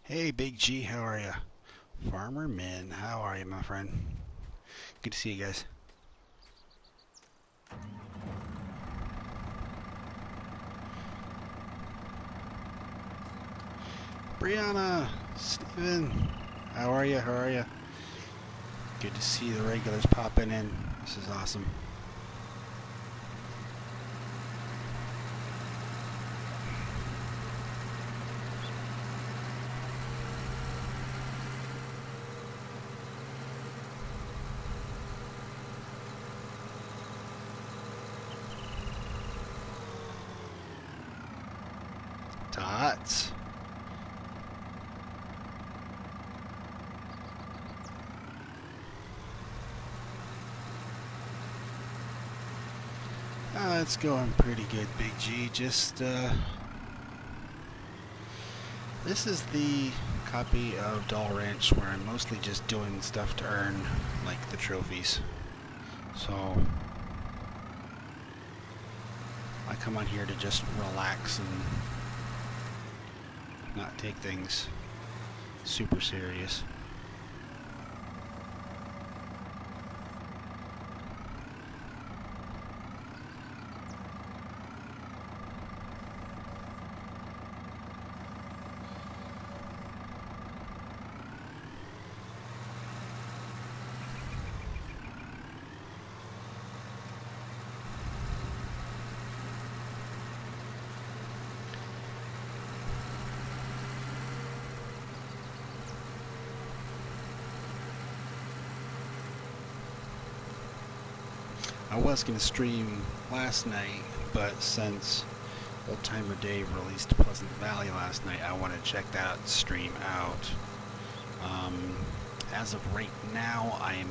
Hey, Big G, how are you? Farmer Min, how are you, my friend? Good to see you guys. Brianna, Steven, how are you? How are you? Good to see the regulars popping in. This is awesome. Tots. It's going pretty good, Big G. This is the copy of Dahl Ranch where I'm mostly just doing stuff to earn, like, the trophies. So, I come on here to just relax and not take things super serious. I was going to stream last night, but since Old Timer Dave released Pleasant Valley last night, I want to check that stream out. As of right now, I'm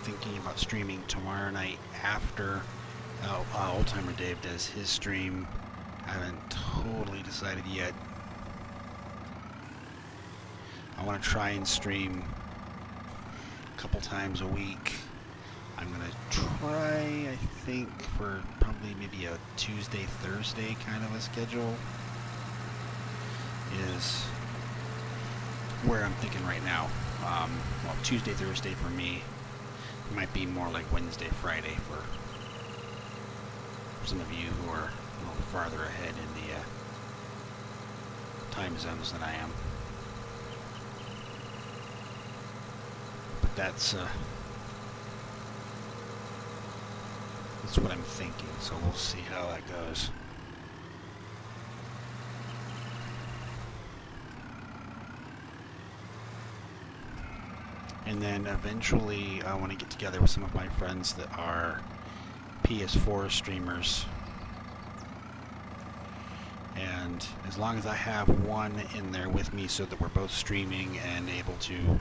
thinking about streaming tomorrow night after Old Timer Dave does his stream. I haven't totally decided yet. I want to try and stream a couple times a week. I'm going to try, I think, for probably maybe a Tuesday, Thursday kind of a schedule is where I'm thinking right now. Well, Tuesday, Thursday for me. It might be more like Wednesday, Friday for some of you who are a little farther ahead in the time zones than I am. But that's what I'm thinking, so we'll see how that goes. And then eventually I want to get together with some of my friends that are PS4 streamers. And as long as I have one in there with me so that we're both streaming and able to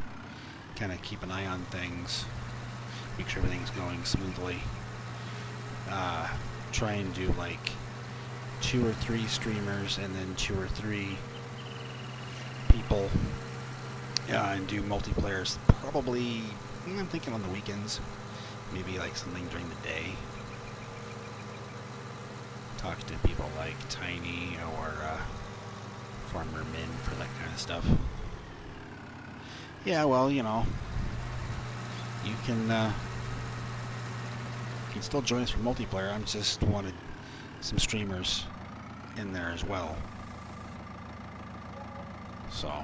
kind of keep an eye on things, make sure everything's going smoothly, try and do like 2 or 3 streamers and then 2 or 3 people, and do multiplayers. Probably, I'm thinking on the weekends, maybe like something during the day. Talk to people like Tiny or Farmer Min for that kind of stuff. Yeah, well, you know, you can still join us for multiplayer. I just wanted some streamers in there as well. So.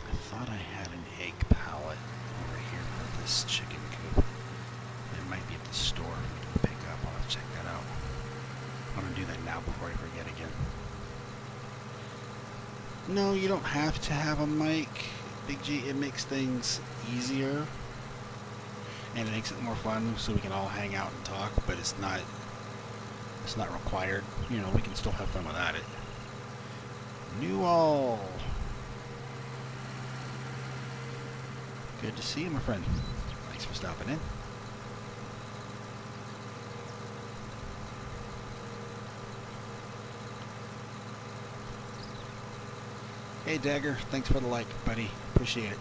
I thought I had an egg pallet over here for this chicken coop. It might be at the store to pick up. I'll have to check that out. I want to do that now before I forget again. No, you don't have to have a mic, Big G. It makes things easier, and it makes it more fun so we can all hang out and talk, but it's not required. You know, we can still have fun without it. New all. Good to see you, my friend. Thanks for stopping in. Hey, Dagger, thanks for the like, buddy. Appreciate it.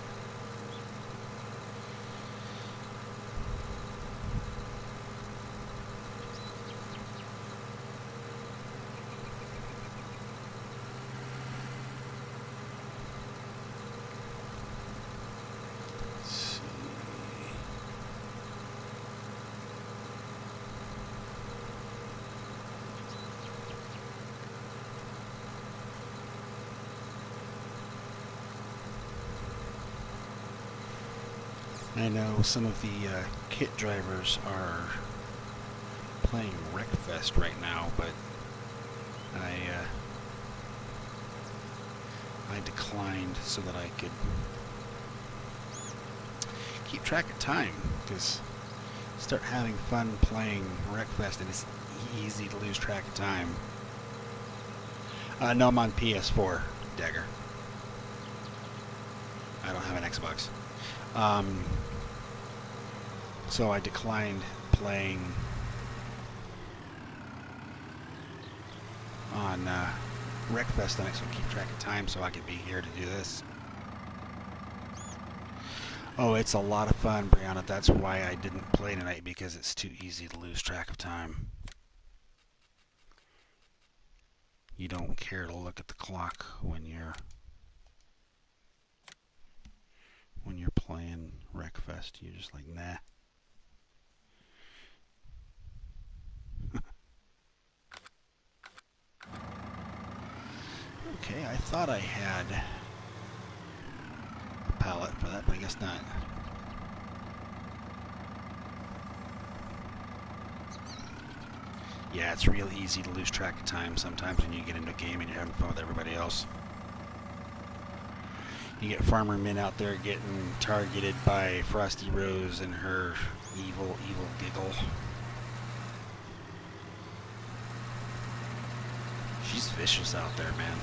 I know some of the kit drivers are playing Wreckfest right now, but I declined so that I could keep track of time, because start having fun playing Wreckfest and it's easy to lose track of time. No, I'm on PS4, Dagger. I don't have an Xbox. So I declined playing on Wreckfest tonight, so I keep track of time so I could be here to do this. Oh, it's a lot of fun, Brianna. That's why I didn't play tonight, because it's too easy to lose track of time. You don't care to look at the clock when you're playing Wreckfest. You're just like, nah. Okay, I thought I had a pallet for that, but I guess not. Yeah, it's real easy to lose track of time sometimes when you get into a game and you're having fun with everybody else. You get Farmer Min out there getting targeted by Frosty Rose and her evil, evil giggle. She's vicious out there, man.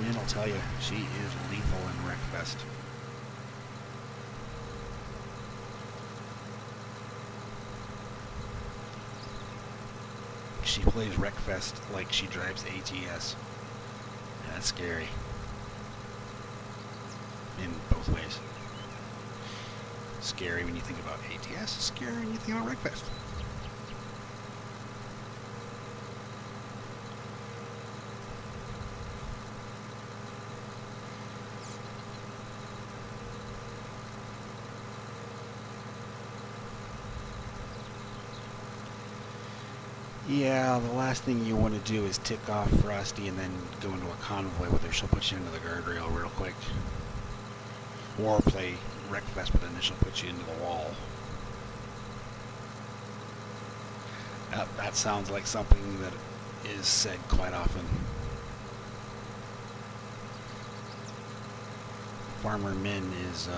Min will tell you, she is lethal in Wreckfest. She plays Wreckfest like she drives ATS. That's scary. In both ways. Scary when you think about ATS, scary when you think about Wreckfest. Yeah, the last thing you want to do is tick off Frosty and then go into a convoy with her. She'll put you into the guardrail real quick. Or play Wreckfest, but then she'll put you into the wall. That sounds like something that is said quite often. Farmer Min is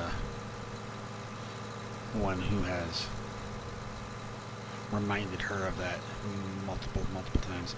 one who has reminded her of that multiple times.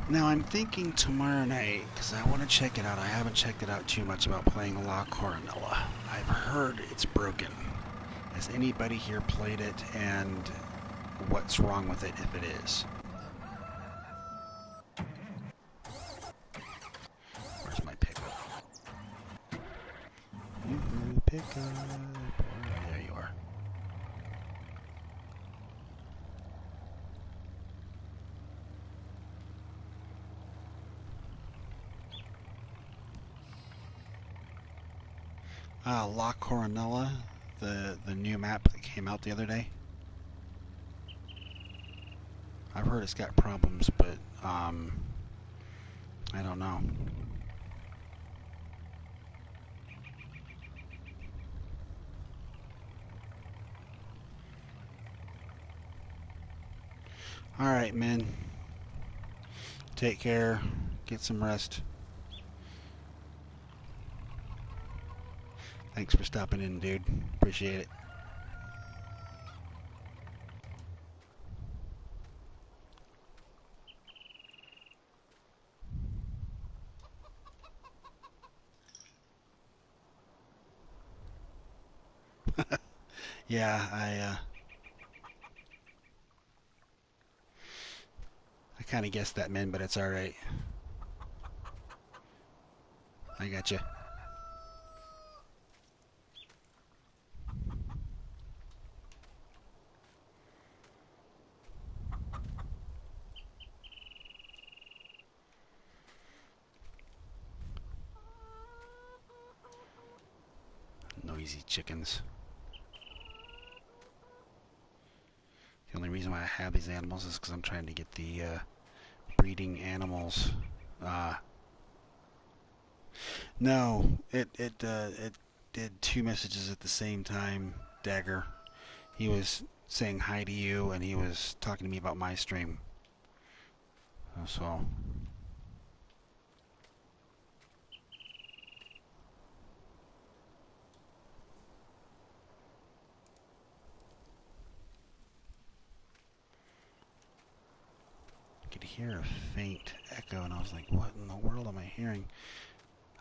Now I'm thinking tomorrow night, because I want to check it out. I haven't checked it out too much about playing La Coronella. I've heard it's broken. Has anybody here played it, and what's wrong with it if it is? Where's my pickup? Pickup. There you are. La Coronella, the new map that came out the other day. I've heard it's got problems, but I don't know. Alright, men. Take care. Get some rest. Thanks for stopping in, dude. Appreciate it. Yeah, I kind of guessed that, man, but it's alright. I gotcha. Noisy chickens. The only reason why I have these animals is because I'm trying to get the breeding animals. No, it did two messages at the same time. Dagger. He was saying hi to you, and he was talking to me about my stream. So. I could hear a faint echo, and I was like, what in the world am I hearing?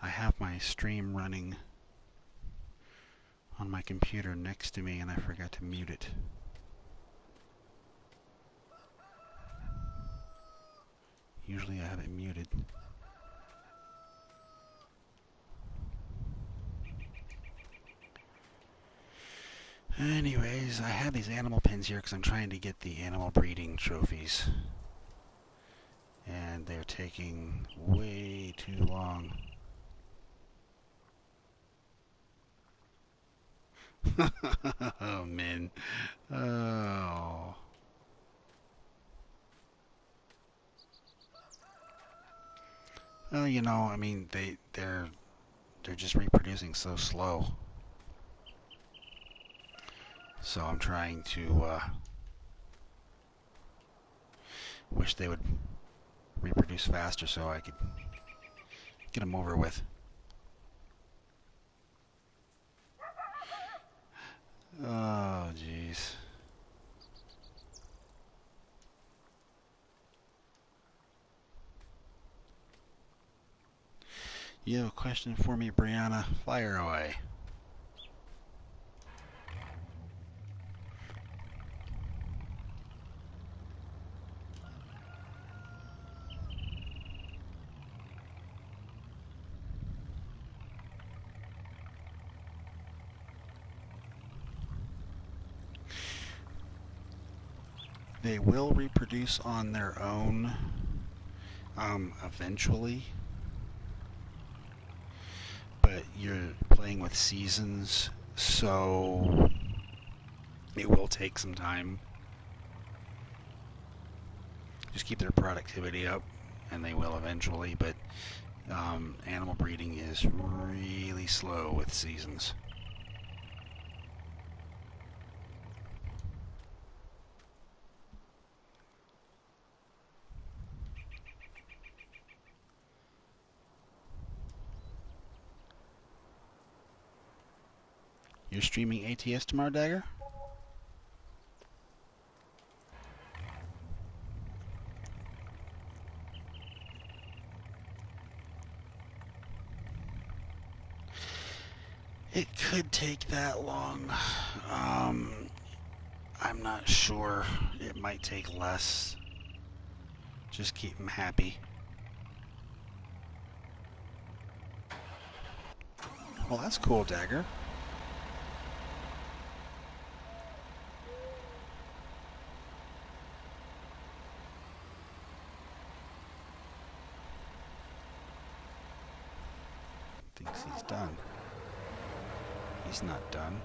I have my stream running on my computer next to me, and I forgot to mute it. Usually I have it muted. Anyways, I have these animal pens here because I'm trying to get the animal breeding trophies. And they're taking way too long. Oh, man. Oh. Well, you know, I mean, they're just reproducing so slow. So I'm trying to wish they would reproduce faster so I could get them over with. Oh, jeez. You have a question for me, Brianna? Fire away. They will reproduce on their own eventually, but you're playing with seasons, so it will take some time. Just keep their productivity up, and they will eventually, but animal breeding is really slow with seasons. You're streaming ATS tomorrow, Dagger? It could take that long. I'm not sure. It might take less. Just keep them happy. Well, that's cool, Dagger. Thinks he's done. He's not done.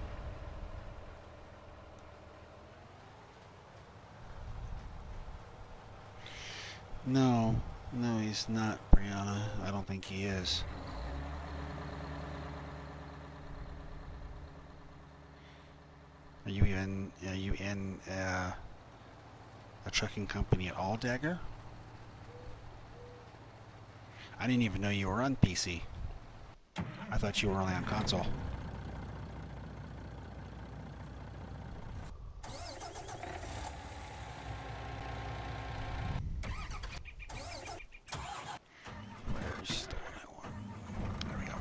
No, he's not, Brianna. I don't think he is. Are you in a a trucking company at all, Dagger? I didn't even know you were on PC. I thought you were only on console. Where's the one I want? There we go.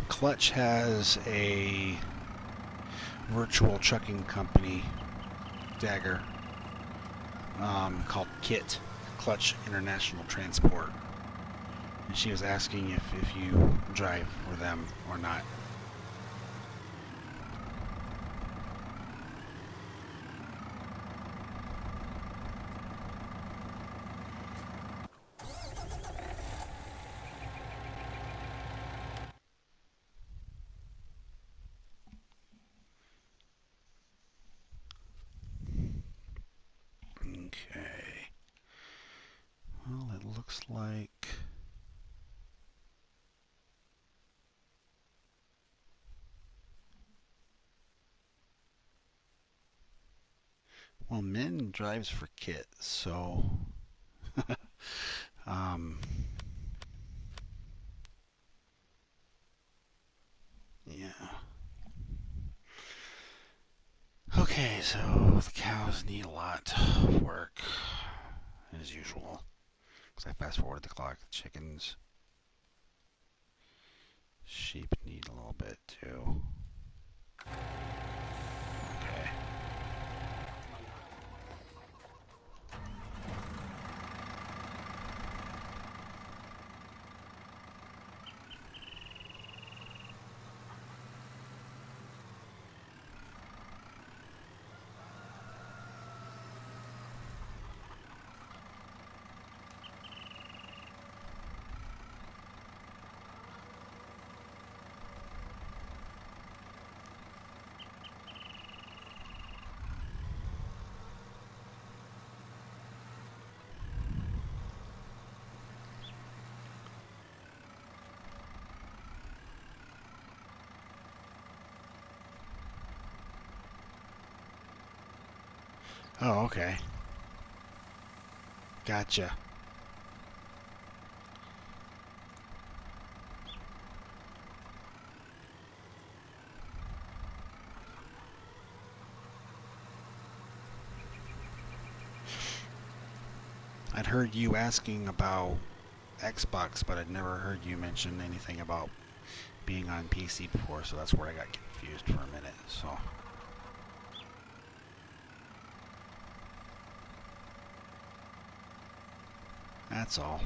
Clutch has a virtual trucking company, Dagger, called KIT, Clutch International Transport. And she was asking if you drive for them or not. Okay. Well, it looks like... Well, Min drives for KIT, so... yeah. Okay, so the cows need a lot of work, as usual. Because I fast forwarded the clock. The chickens, sheep need a little bit too. Okay. Oh, okay. Gotcha. I'd heard you asking about Xbox, but I'd never heard you mention anything about being on PC before, so that's where I got confused for a minute. So, that's all.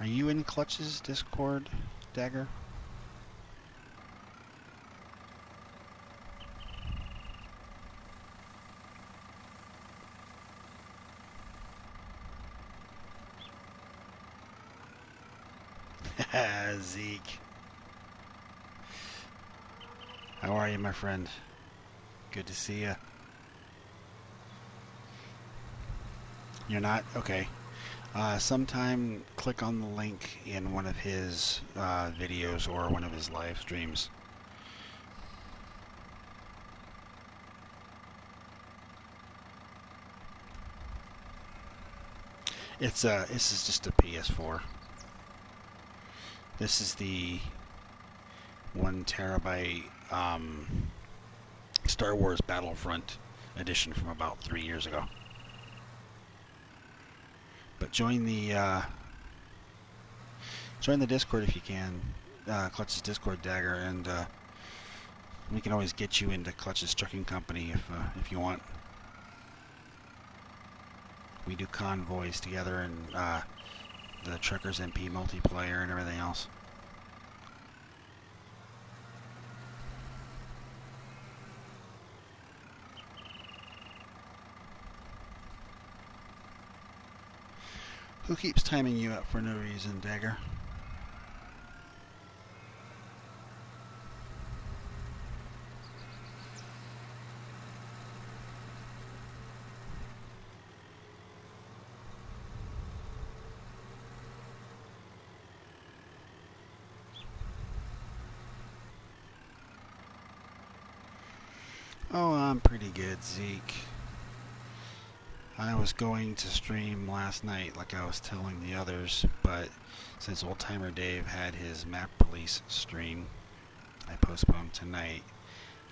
Are you in Clutch's Discord, Dagger? Zeke. How are you, my friend? Good to see you. You're not? Okay. Sometime click on the link in one of his videos or one of his live streams. This is just a PS4. This is the 1 terabyte Star Wars Battlefront edition from about 3 years ago. But join the Discord if you can. Clutch's Discord, Dagger, and we can always get you into Clutch's trucking company if you want. We do convoys together and the Truckers MP multiplayer and everything else. Who keeps timing you out for no reason, Dagger? Oh, I'm pretty good, Zeke. I was going to stream last night like I was telling the others, but since Old Timer Dave had his map release stream, I postponed tonight.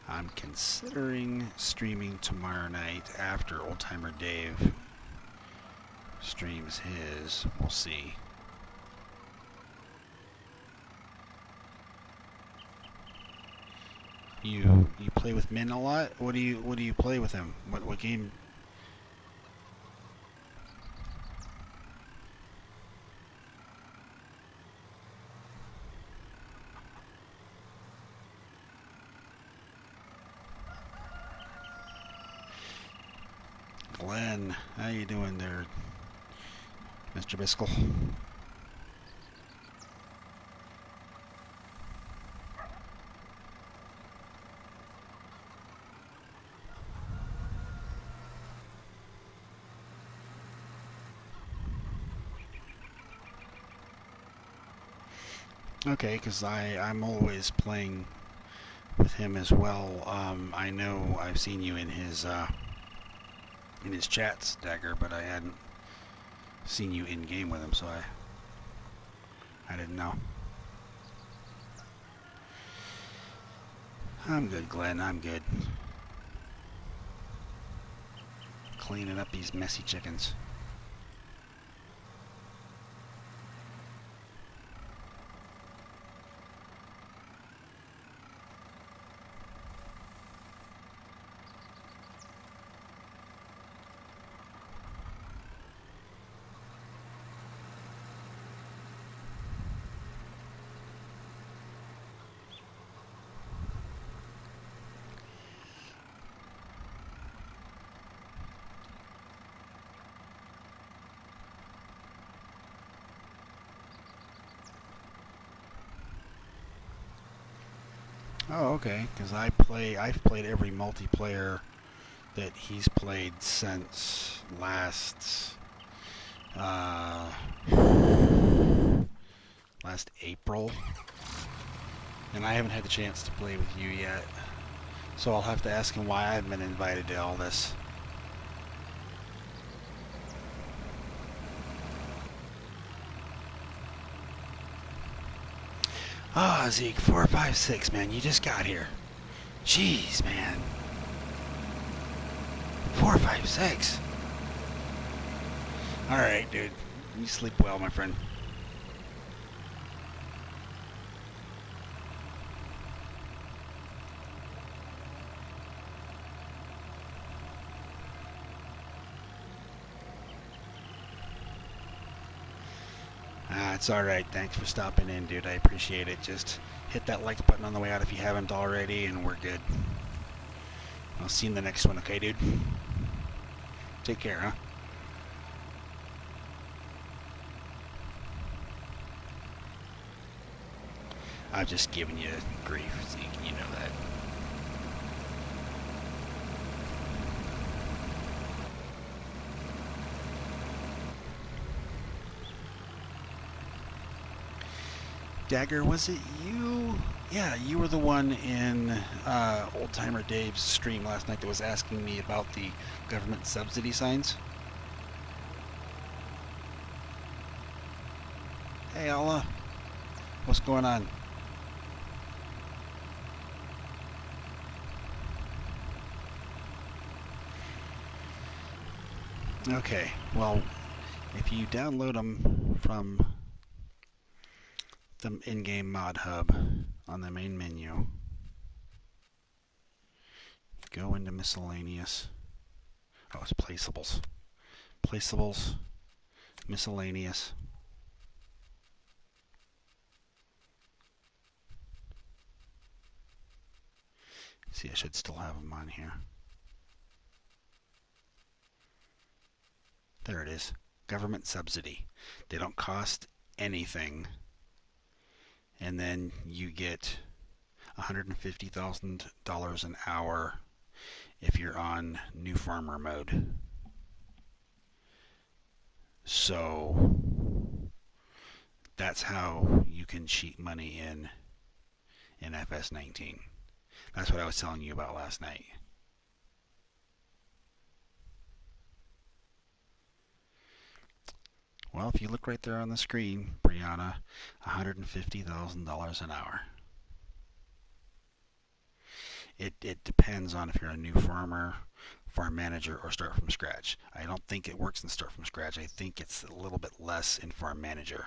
I'm considering streaming tomorrow night after Old Timer Dave streams his. We'll see. You play with Min a lot? What do you play with him? What game? Glenn, how you doing there, Mr. Biskel? Okay, because I'm always playing with him as well. I know I've seen you in his chats, Dagger, but I hadn't seen you in game with him, so I didn't know. I'm good, Glenn. I'm good. Cleaning up these messy chickens. Oh, okay. Because I've played every multiplayer that he's played since uh, last April, and I haven't had the chance to play with you yet. So I'll have to ask him why I've been invited to all this. Ah, oh, Zeke, 456, man, you just got here. Jeez, man. 456. All right, dude. You sleep well, my friend. It's all right. Thanks for stopping in, dude. I appreciate it. Just hit that like button on the way out if you haven't already, and we're good. I'll see you in the next one, okay, dude? Take care, huh? I've just given you grief, Zeke. You know that. Dagger, was it you? Yeah, you were the one in Old Timer Dave's stream last night that was asking me about the government subsidy signs. Hey, Allah. What's going on? Okay, well, if you download them from the in-game mod hub on the main menu, go into miscellaneous. Oh, it's placeables. Placeables, miscellaneous. See, I should still have them on here. There it is. government subsidy. They don't cost anything, and then you get $150,000 an hour if you're on new farmer mode. So that's how you can cheat money in FS19. That's what I was telling you about last night. Well, if you look right there on the screen, Brianna, $150,000 an hour. It depends on if you're a new farmer, farm manager, or start from scratch. I don't think it works in start from scratch. I think it's a little bit less in farm manager.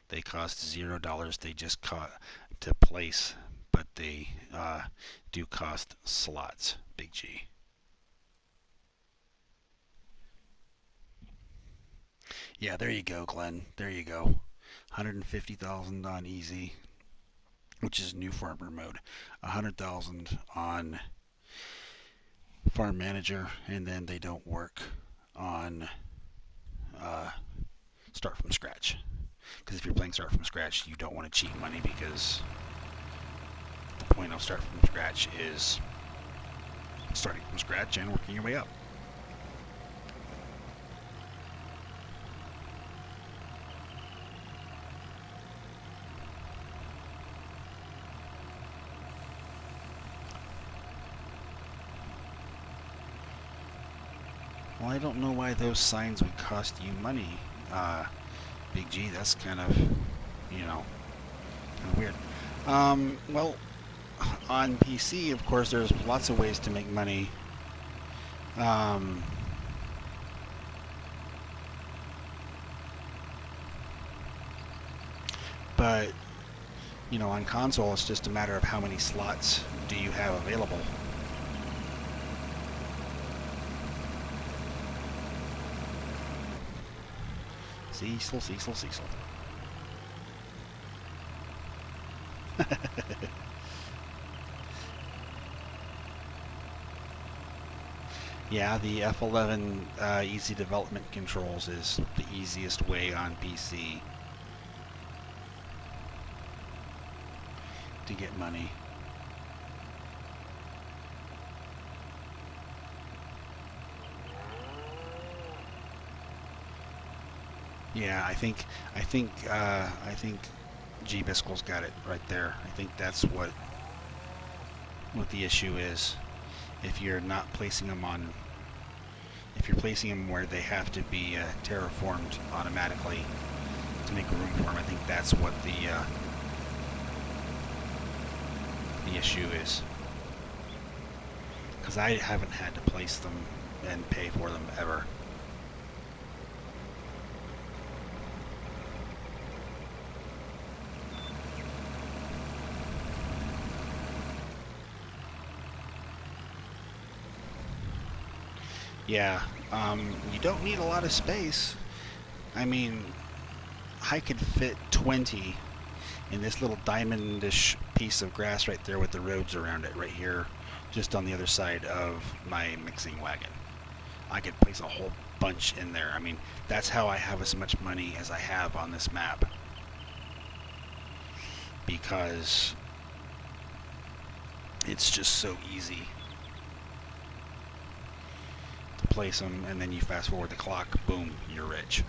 They cost $0. They just cost to place, but they do cost slots. Big G. Yeah, there you go, Glenn. There you go. 150,000 on easy, which is new farmer mode. 100,000 on farm manager, and then they don't work on uh, start from scratch. Because if you're playing start from scratch, you don't want to cheat money, because the point of start from scratch is starting from scratch and working your way up. Well, I don't know why those signs would cost you money, Big G. That's kind of, kind of weird. Well, on PC, of course, there's lots of ways to make money. Um, but, on console, it's just a matter of how many slots do you have available. Cecil, Cecil, Cecil. Yeah, the F11 easy development controls is the easiest way on PC to get money. Yeah, I think G Biscuit's got it right there. I think that's what the issue is. If you're not placing them on, if you're placing them where they have to be terraformed automatically to make room for them, I think that's what the issue is. Because I haven't had to place them and pay for them ever. Yeah, you don't need a lot of space. I mean, I could fit 20 in this little diamondish piece of grass right there with the roads around it right here, just on the other side of my mixing wagon. I could place a whole bunch in there. I mean, that's how I have as much money as I have on this map. Because it's just so easy to place them, and then you fast forward the clock, boom, you're rich.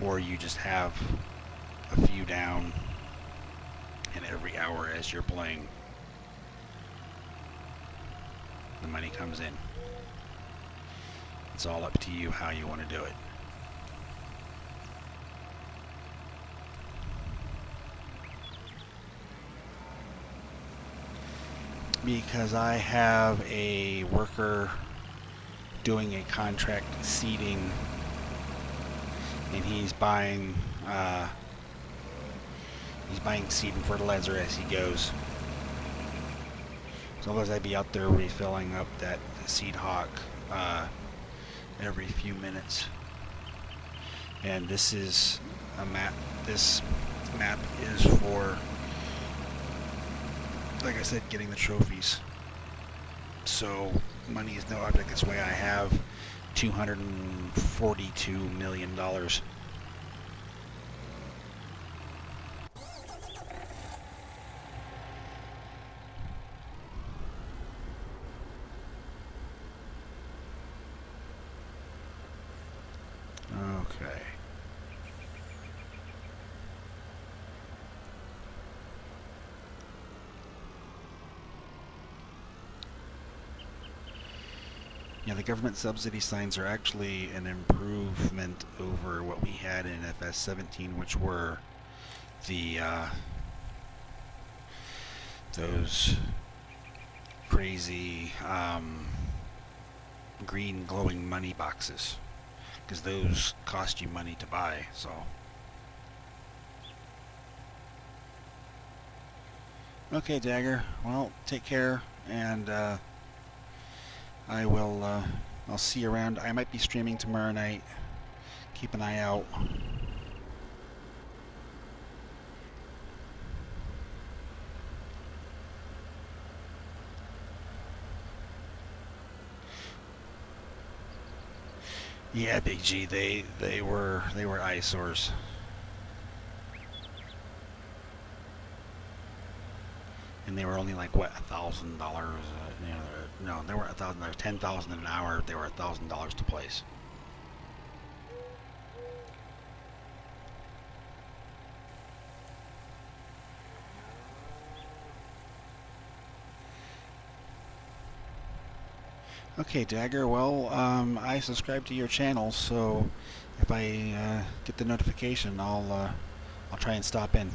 Or you just have a few down, and every hour as you're playing, the money comes in. It's all up to you how you want to do it. Because I have a worker doing a contract seeding, and he's buying seed and fertilizer as he goes. So otherwise I'd be out there refilling up that seed hawk every few minutes. And this is a map. This map is for, like I said, getting the trophies. so money is no object. That's why I have $242 million. Okay. Yeah, the government subsidy signs are actually an improvement over what we had in FS17, which were the those crazy green glowing money boxes, because those cost you money to buy. So okay, Dagger, well, take care, and I'll see you around. I might be streaming tomorrow night. Keep an eye out. Yeah, Big G, they were eyesores. And they were only like what, $1,000. No, they weren't $1,000. 10,000 an hour. They were $1,000 to place. Okay, Dagger. Well, I subscribe to your channel, so if I get the notification, I'll try and stop in.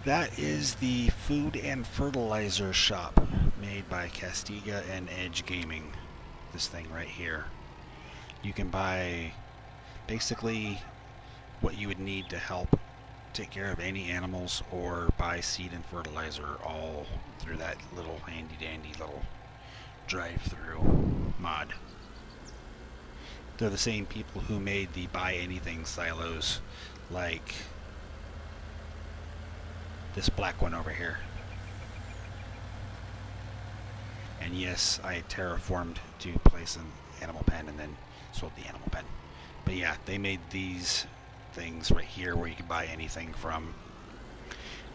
That is the food and fertilizer shop made by Castiga and Edge Gaming. This thing right here. You can buy basically what you would need to help take care of any animals or buy seed and fertilizer all through that little handy dandy little drive-through mod. They're the same people who made the buy anything silos, like this black one over here. And yes, I terraformed to place an animal pen and then sold the animal pen. But yeah, they made these things right here where you can buy anything from.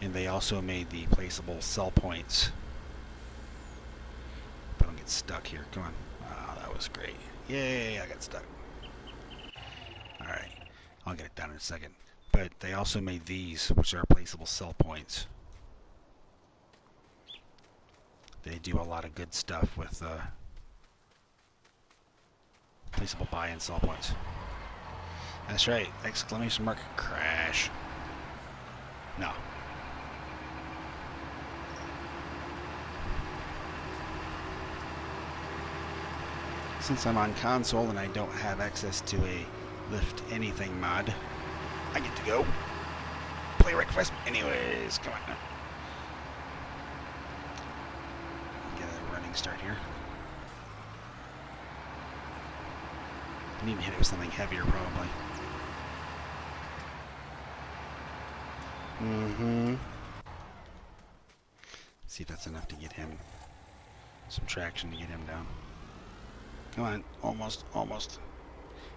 And they also made the placeable sell points. If I don't get stuck here, come on. Oh, that was great. Yay, I got stuck. Alright, I'll get it done in a second. But they also made these, which are placeable sell points. They do a lot of good stuff with placeable buy and sell points. That's right, exclamation mark crash. No. Since I'm on console and I don't have access to a lift anything mod, I get to go play request anyways. Come on. Get a running start here. I need to hit it with something heavier probably. See if that's enough to get him some traction to get him down. Come on, almost.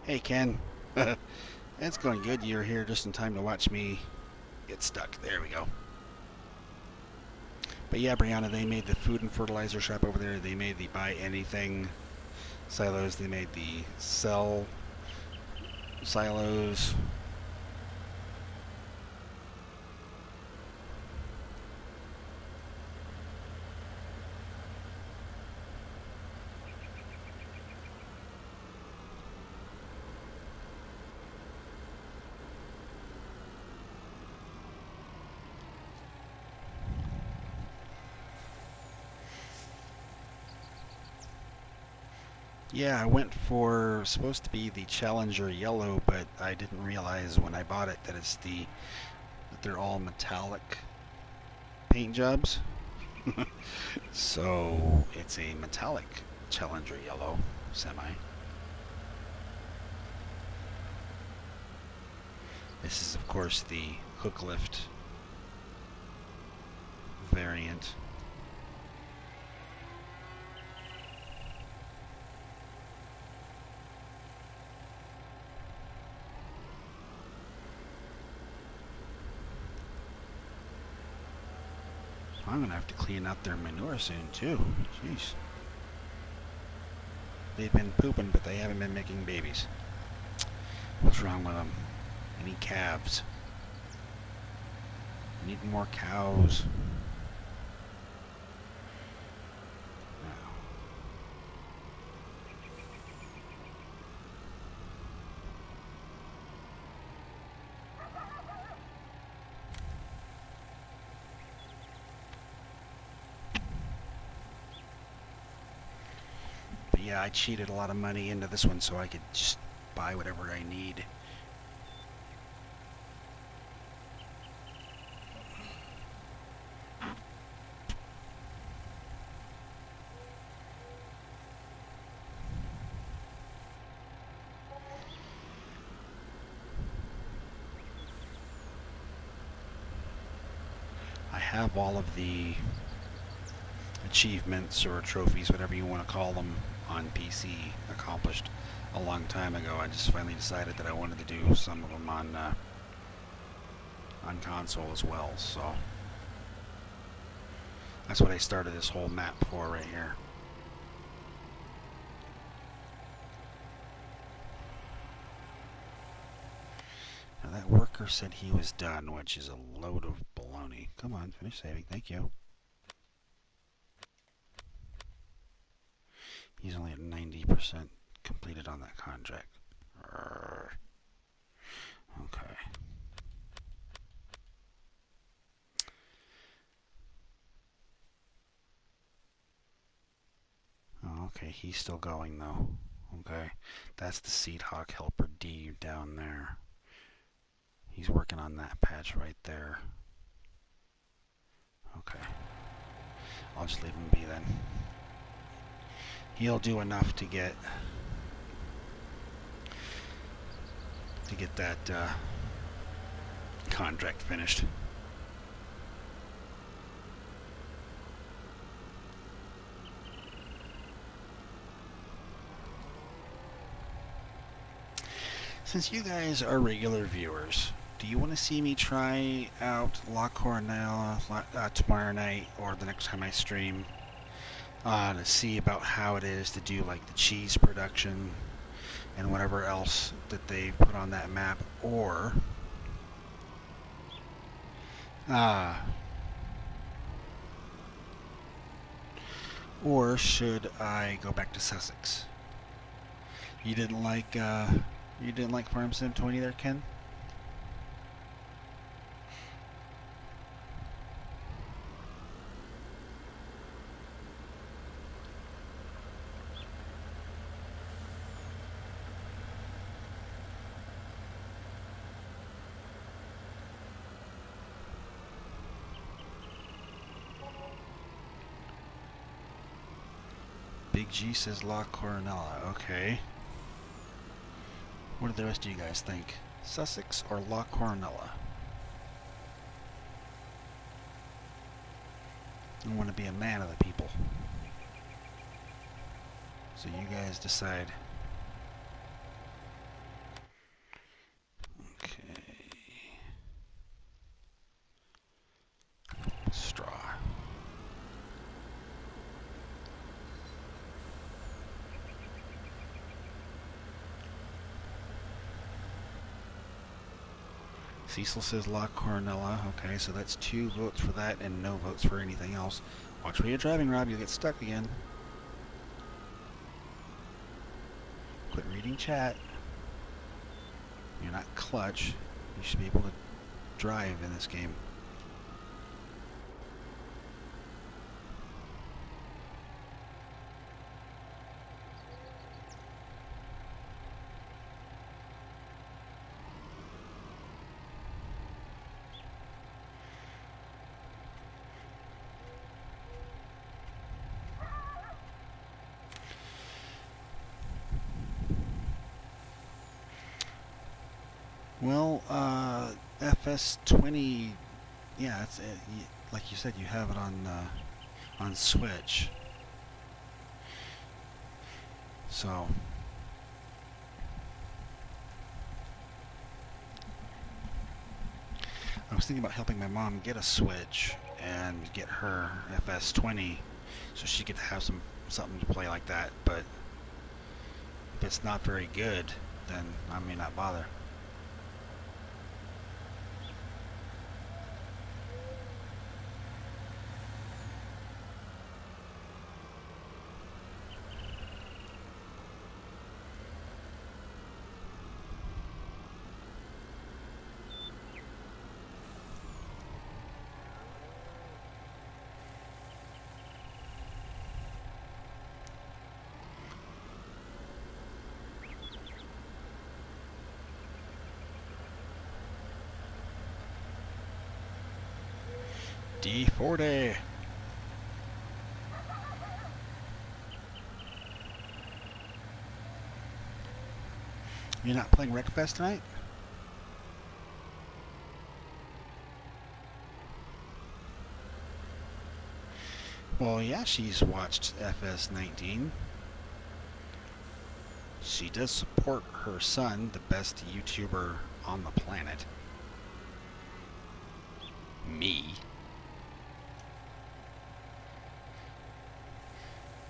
Hey, Ken. It's going good. You're here just in time to watch me get stuck. There we go. But yeah, Brianna, they made the food and fertilizer shop over there. They made the buy anything silos. They made the sell silos. Yeah, I went for supposed to be the Challenger yellow, but I didn't realize when I bought it that that they're all metallic paint jobs. So it's a metallic Challenger yellow semi. This is, of course, the hook lift variant. I'm gonna have to clean out their manure soon too. Jeez. They've been pooping, but they haven't been making babies. What's wrong with them? Any calves? Need more cows. But yeah, I cheated a lot of money into this one so I could just buy whatever I need. I have all of the achievements or trophies, whatever you want to call them, on PC accomplished a long time ago. I just finally decided that I wanted to do some of them on console as well, so that's what I started this whole map for right here. Now that worker said he was done, which is a load of baloney. Come on, finish saving. Thank you. He's only at 90% completed on that contract. Okay. Oh, okay, he's still going though. Okay, that's the Seed Hawk Helper D down there. He's working on that patch right there. Okay. I'll just leave him be then. He'll do enough to get that contract finished. Since you guys are regular viewers, do you want to see me try out La Coronella tomorrow night or the next time I stream to see about how it is to do like the cheese production and whatever else that they put on that map, or should I go back to Sussex? You didn't like Farm Sim 20 there, Ken? Big G says La Coronella. Okay. What do the rest of you guys think? Sussex or La Coronella? I want to be a man of the people. So you guys decide. Okay. Straw. Cecil says La Coronella. Okay, so that's 2 votes for that and no votes for anything else. Watch where you're driving, Rob. You'll get stuck again. Quit reading chat. You're not clutch. You should be able to drive in this game. Well, FS20, yeah, it's like you said, you have it on Switch. So I was thinking about helping my mom get a Switch and get her FS20 so she could have something to play like that. But if it's not very good, then I may not bother. D40. You're not playing Wreckfest tonight? Well, yeah, she's watched FS19. She does support her son, the best YouTuber on the planet. Me.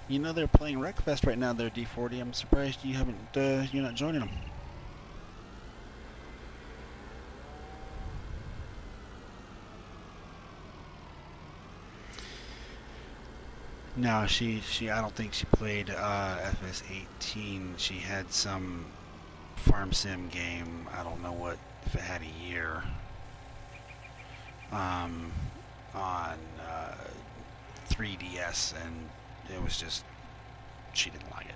You know they're playing Wreckfest right now. They're D40. I'm surprised you haven't. You're not joining them. No, she. I don't think she played FS18. She had some farm sim game. I don't know what if it had a year. On 3DS, and it was just she didn't like it.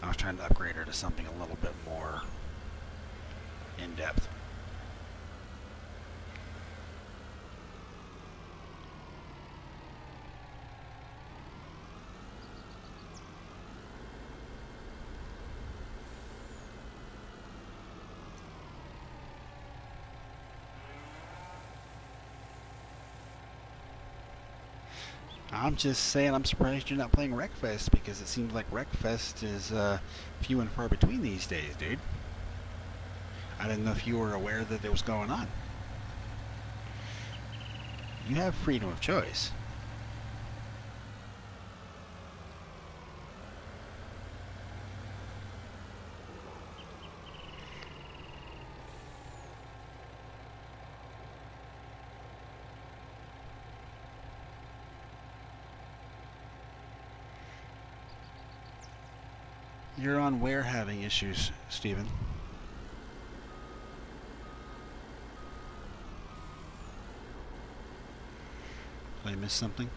I was trying to upgrade her to something a little bit more in depth. I'm just saying I'm surprised you're not playing Wreckfest because it seems like Wreckfest is few and far between these days, dude. I didn't know if you were aware that it was going on. You have freedom of choice. You're on where having issues, Steven? Did I miss something?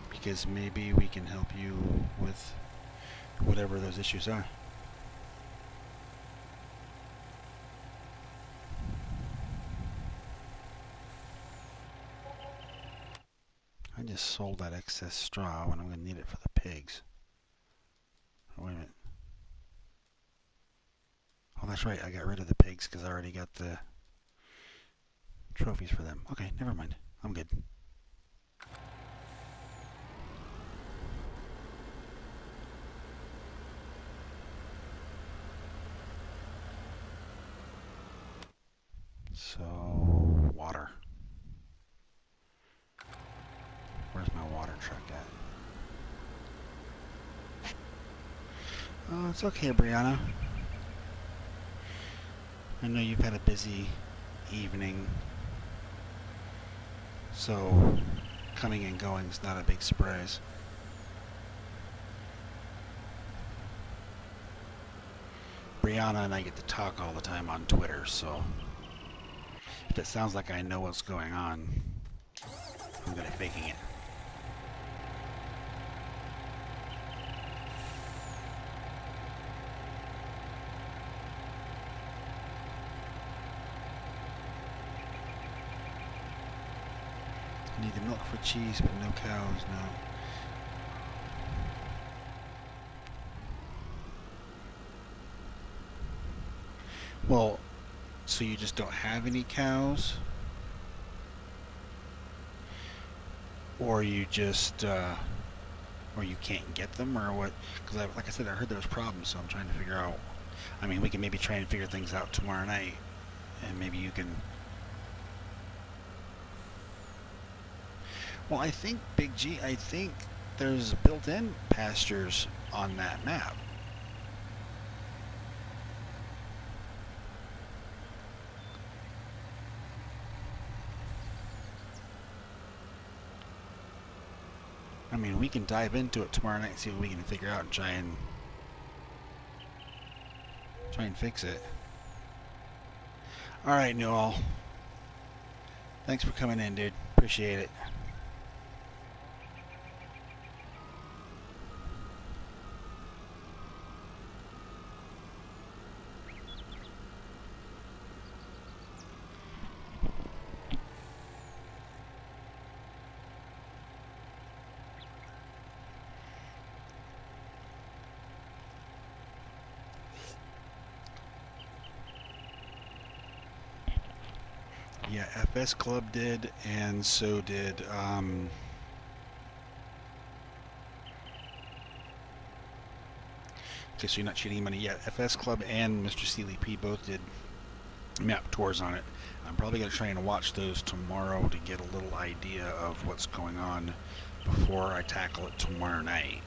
Because maybe we can help you with whatever those issues are. I just sold that excess straw when I'm going to need it for the pigs. Oh, wait a minute. Oh, that's right. I got rid of the pigs because I already got the trophies for them. Okay, never mind. I'm good. So, water. Where's my water truck at? Oh, it's okay, Brianna. I know you've had a busy evening, so coming and going is not a big surprise. Brianna and I get to talk all the time on Twitter, so if it sounds like I know what's going on, I'm good at faking it. I need the milk for cheese, but no cows, no. Well, so you just don't have any cows, or you just, or you can't get them, or what? Because like I said, I heard there was problems, so I'm trying to figure out. I mean, we can maybe try and figure things out tomorrow night, and maybe you can. Well, I think Big G. I think there's built-in pastures on that map. I mean, we can dive into it tomorrow night and see what we can figure out and try and fix it. All right, Newell. Thanks for coming in, dude. Appreciate it. Yeah, FS Club did, and so did. Okay, so you're not cheating money yet. FS Club and Mr. Sealy P both did map tours on it. I'm probably going to try and watch those tomorrow to get a little idea of what's going on before I tackle it tomorrow night.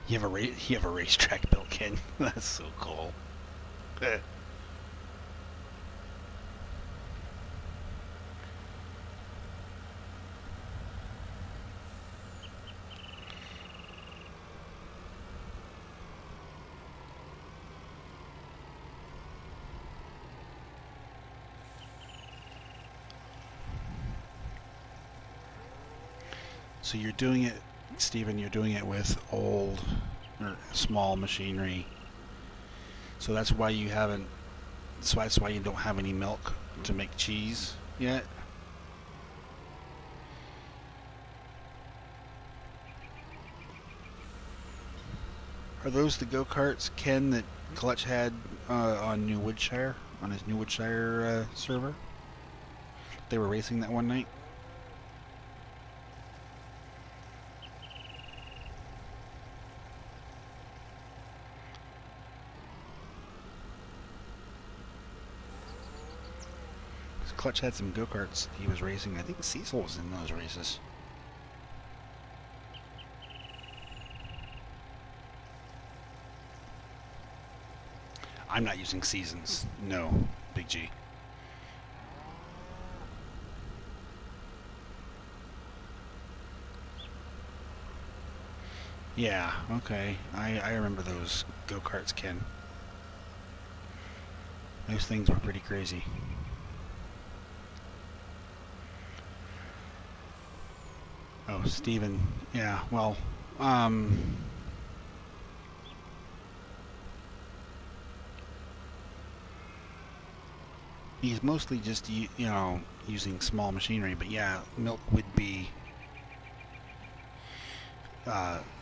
You have a racetrack built, Ken. That's so cool. So you're doing it, Stephen. You're doing it with old or small machinery. So that's why you haven't. That's why you don't have any milk to make cheese yet. Are those the go-karts, Ken, that Clutch had on New Woodshire, on his New Woodshire server? They were racing that one night? Clutch had some go-karts he was racing. I think Cecil was in those races. I'm not using seasons. No, Big G. Yeah, okay. I remember those go-karts, Ken. Those things were pretty crazy. Oh, Steven. Yeah, well, he's mostly just, using small machinery, but yeah, milk would be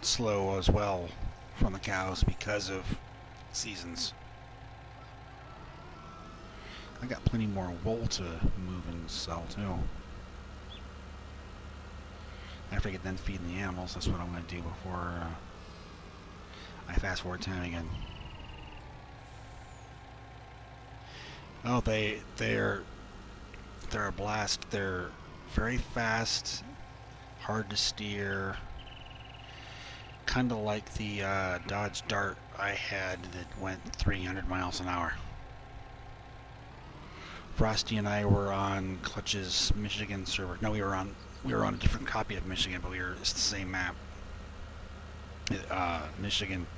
slow as well from the cows because of seasons. I got plenty more wool to move and sell too. After I get done feeding the animals, that's what I'm going to do before I fast forward time again. Oh, they're a blast. They're very fast, hard to steer. Kind of like the Dodge Dart I had that went 300 miles an hour. Frosty and I were on Clutch's Michigan server. No, we were on a different copy of Michigan, but it's the same map. Michigan,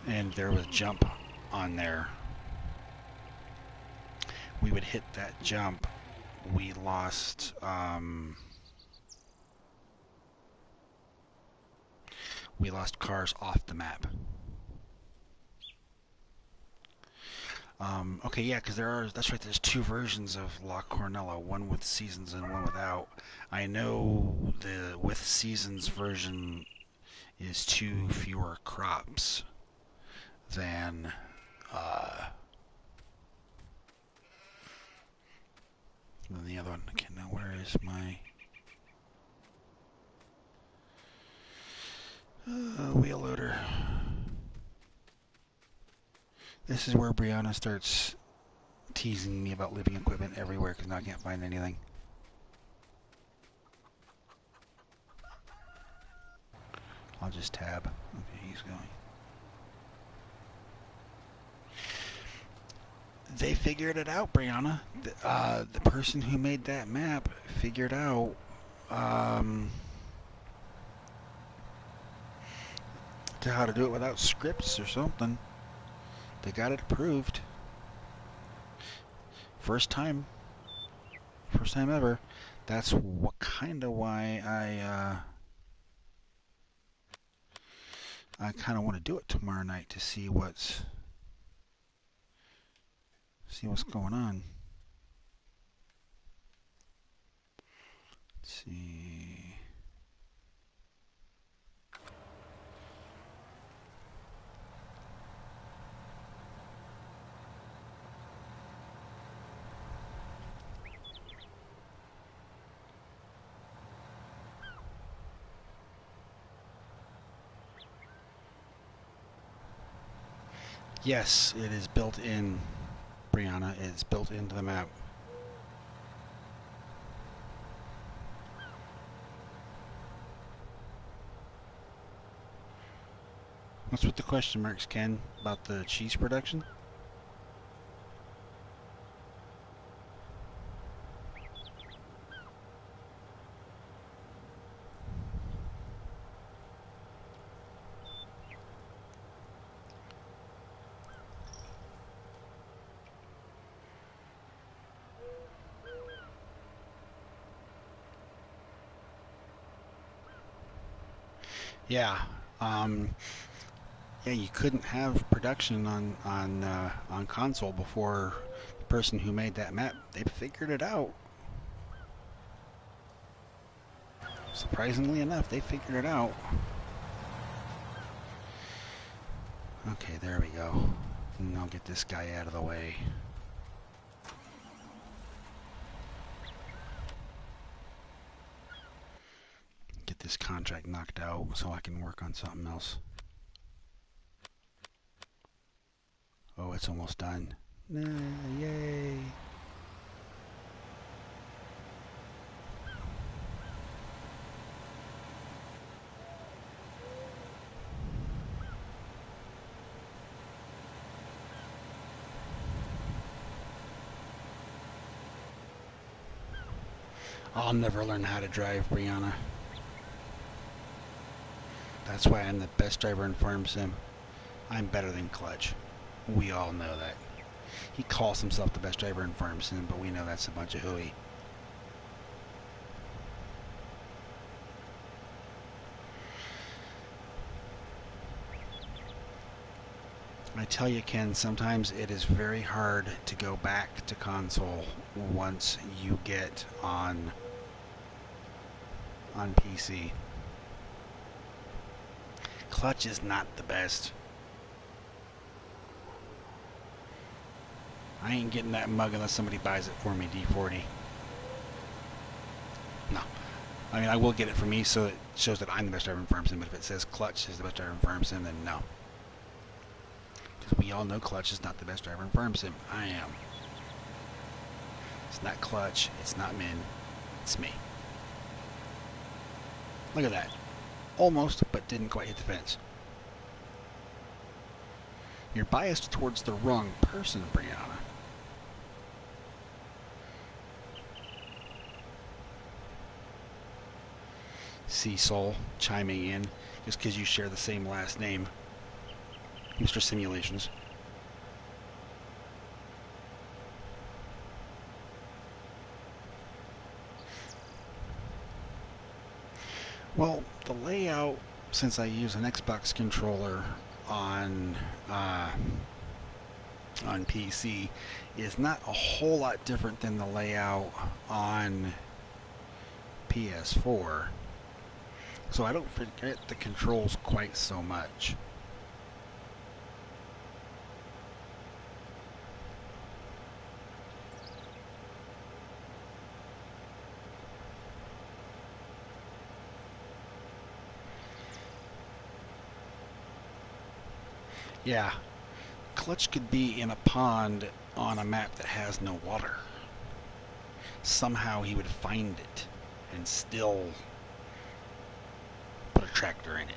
and there was a jump on there. We would hit that jump. We lost. We lost cars off the map. Okay, yeah, because that's right, there's two versions of La Cornella, one with seasons and one without. I know the with seasons version is 2 fewer crops than the other one. Okay, now where is my wheel loader? This is where Brianna starts teasing me about leaving equipment everywhere because now I can't find anything. I'll just tab. Okay, he's going. They figured it out, Brianna. The person who made that map figured out how to do it without scripts or something. They got it approved. First time ever. That's kind of why I kind of want to do it tomorrow night to see what's going on. Let's see. Yes, it is built in, Brianna. It's built into the map. What's with the question marks, Ken, about the cheese production? Yeah. Yeah, you couldn't have production on console before the person who made that map. They figured it out. Surprisingly enough, they figured it out. Okay, there we go. And I'll get this guy out of the way. Get this contract knocked out so I can work on something else. Oh, it's almost done. Yay! I'll never learn how to drive, Brianna. That's why I'm the best driver in Farm Sim. I'm better than Clutch. We all know that. He calls himself the best driver in Farm Sim, but we know that's a bunch of hooey. I tell you, Ken, sometimes it is very hard to go back to console once you get on PC. Clutch is not the best. I ain't getting that mug unless somebody buys it for me, D40. No. I mean, I will get it for me so it shows that I'm the best driver in Farm Sim, but if it says Clutch is the best driver in Farm Sim, then no. Because we all know Clutch is not the best driver in Farm Sim. I am. It's not Clutch. It's not Min. It's me. Look at that. Almost, but didn't quite hit the fence. You're biased towards the wrong person, Brianna. Soul chiming in just because you share the same last name, Mr. Simulations. Well, the layout, since I use an Xbox controller on PC, is not a whole lot different than the layout on PS4. So I don't forget the controls quite so much. Yeah, Clutch could be in a pond on a map that has no water. Somehow he would find it and still put a tractor in it.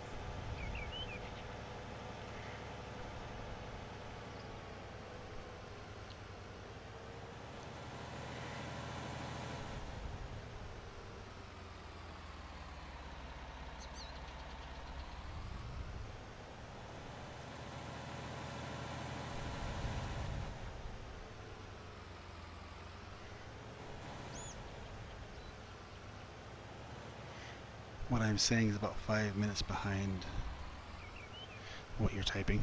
What I'm saying is about 5 minutes behind what you're typing.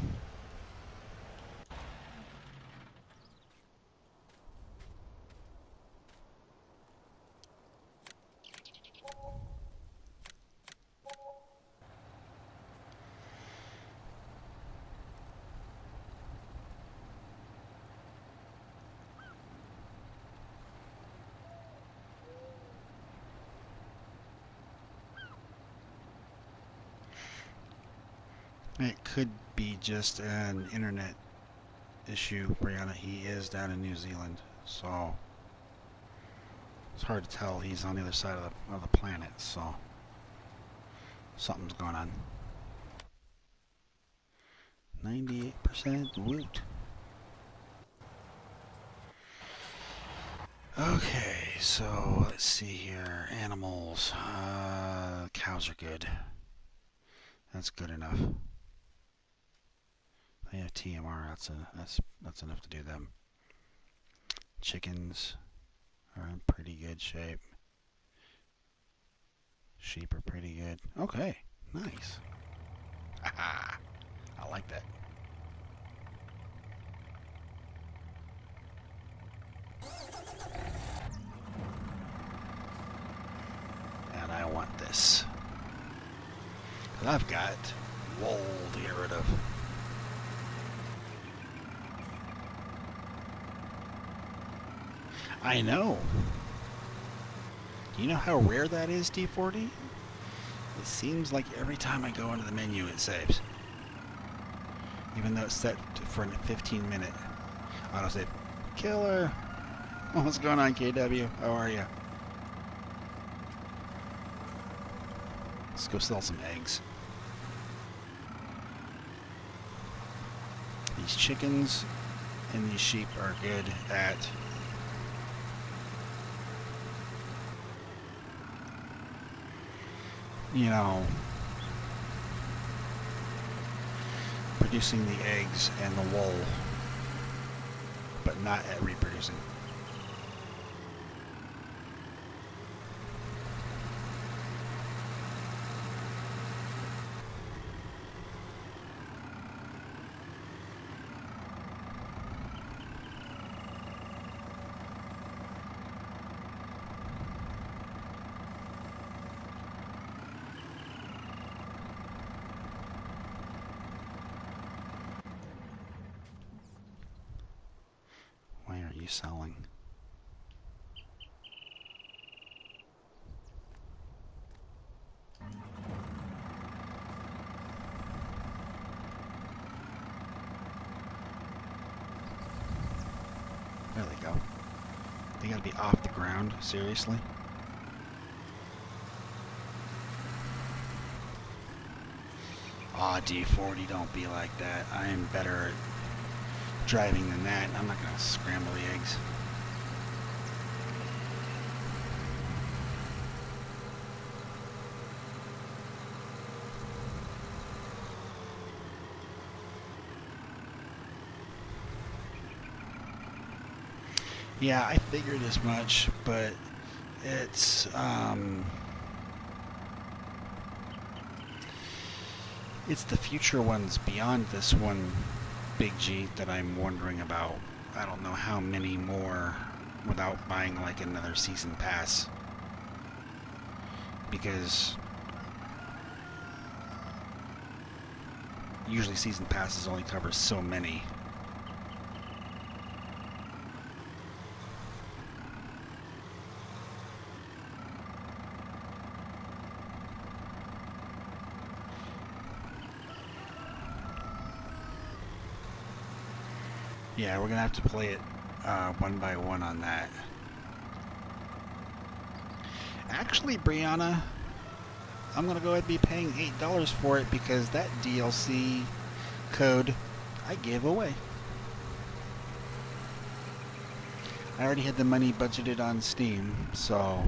It could be just an internet issue, Brianna. He is down in New Zealand, so it's hard to tell. He's on the other side of the planet, so something's going on. 98% woot. Okay, so let's see here. Animals. Cows are good. That's good enough. They have TMR. That's enough to do them. Chickens are in pretty good shape. Sheep are pretty good. Okay, nice. Haha, I like that. And I want this. 'Cause I've got wool to get rid of. I know. Do you know how rare that is, D40? It seems like every time I go into the menu it saves. Even though it's set for a 15-minute autosave. Killer! What's going on, KW? How are you? Let's go sell some eggs. These chickens and these sheep are good at producing the eggs and the wool, but not at reproducing. Why aren't you selling? There they go. They gotta be off the ground, seriously? Aw, D40, don't be like that. I am better at driving than that. I'm not gonna scramble the eggs. Yeah, I figured as much, but it's the future ones beyond this one Big G that I'm wondering about. I don't know how many more without buying like another season pass. Because usually season passes only cover so many. Yeah, we're gonna have to play it one by one on that. Actually, Brianna, I'm gonna go ahead and be paying $8 for it because that DLC code I gave away. I already had the money budgeted on Steam, so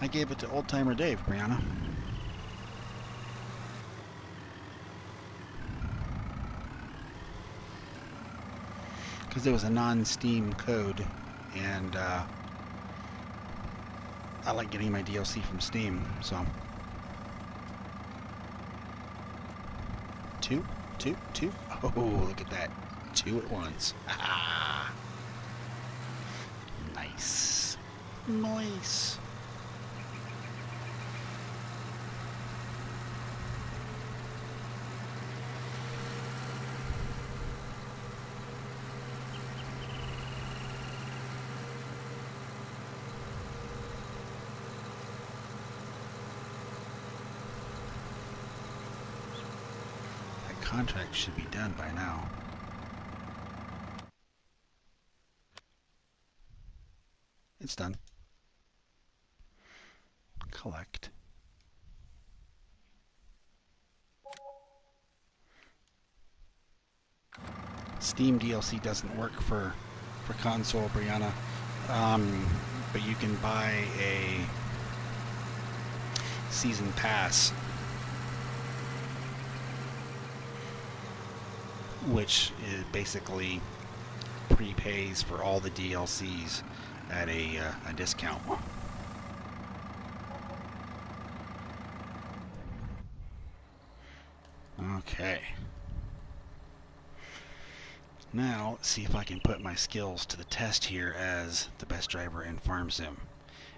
I gave it to Old Timer Dave, Brianna. Because it was a non-Steam code, and I like getting my DLC from Steam, so. Two. Oh, look at that. 2 at once. Ah, nice. Nice. Contract should be done by now. It's done. Collect. Steam DLC doesn't work for console, Brianna, but you can buy a season pass, which is basically prepays for all the DLCs at a discount. Okay. Now, let's see if I can put my skills to the test here as the best driver in Farm Sim.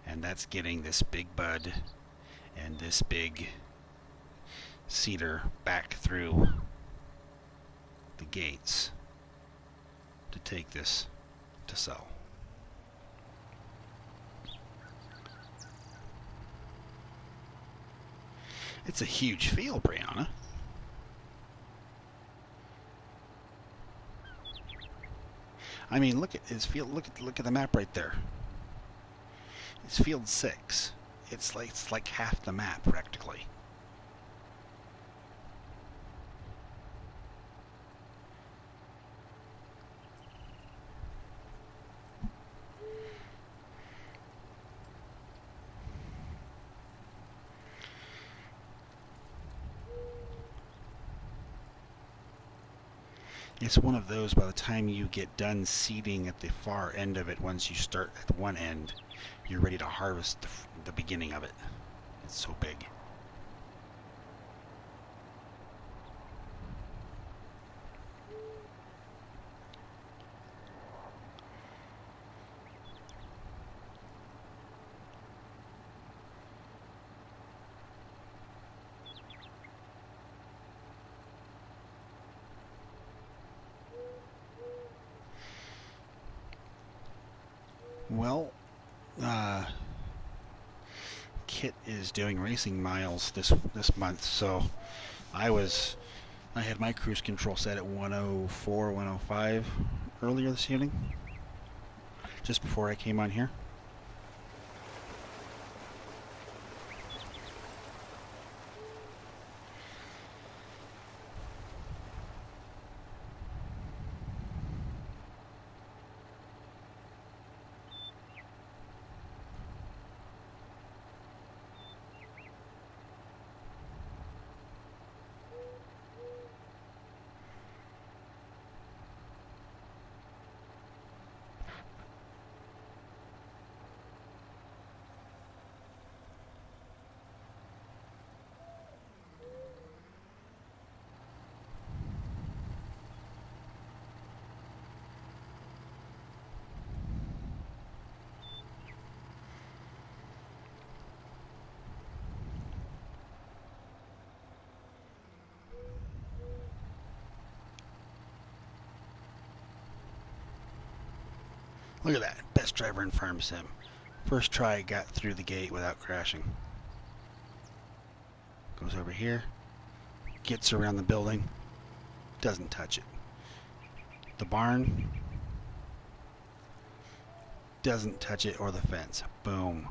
And that's getting this big bud and this big cedar back through the gates to take this to sell. It's a huge field, Brianna. I mean, look at his field. Look at the map right there. It's field 6. It's like half the map practically. It's one of those, by the time you get done seeding at the far end of it, once you start at one end, you're ready to harvest the beginning of it. It's so big. Well, Kit is doing racing miles this month, so I had my cruise control set at 104, 105 earlier this evening, just before I came on here. Look at that. Best driver in Farm Sim. First try got through the gate without crashing. Goes over here. Gets around the building. Doesn't touch it. The barn. Doesn't touch it or the fence. Boom.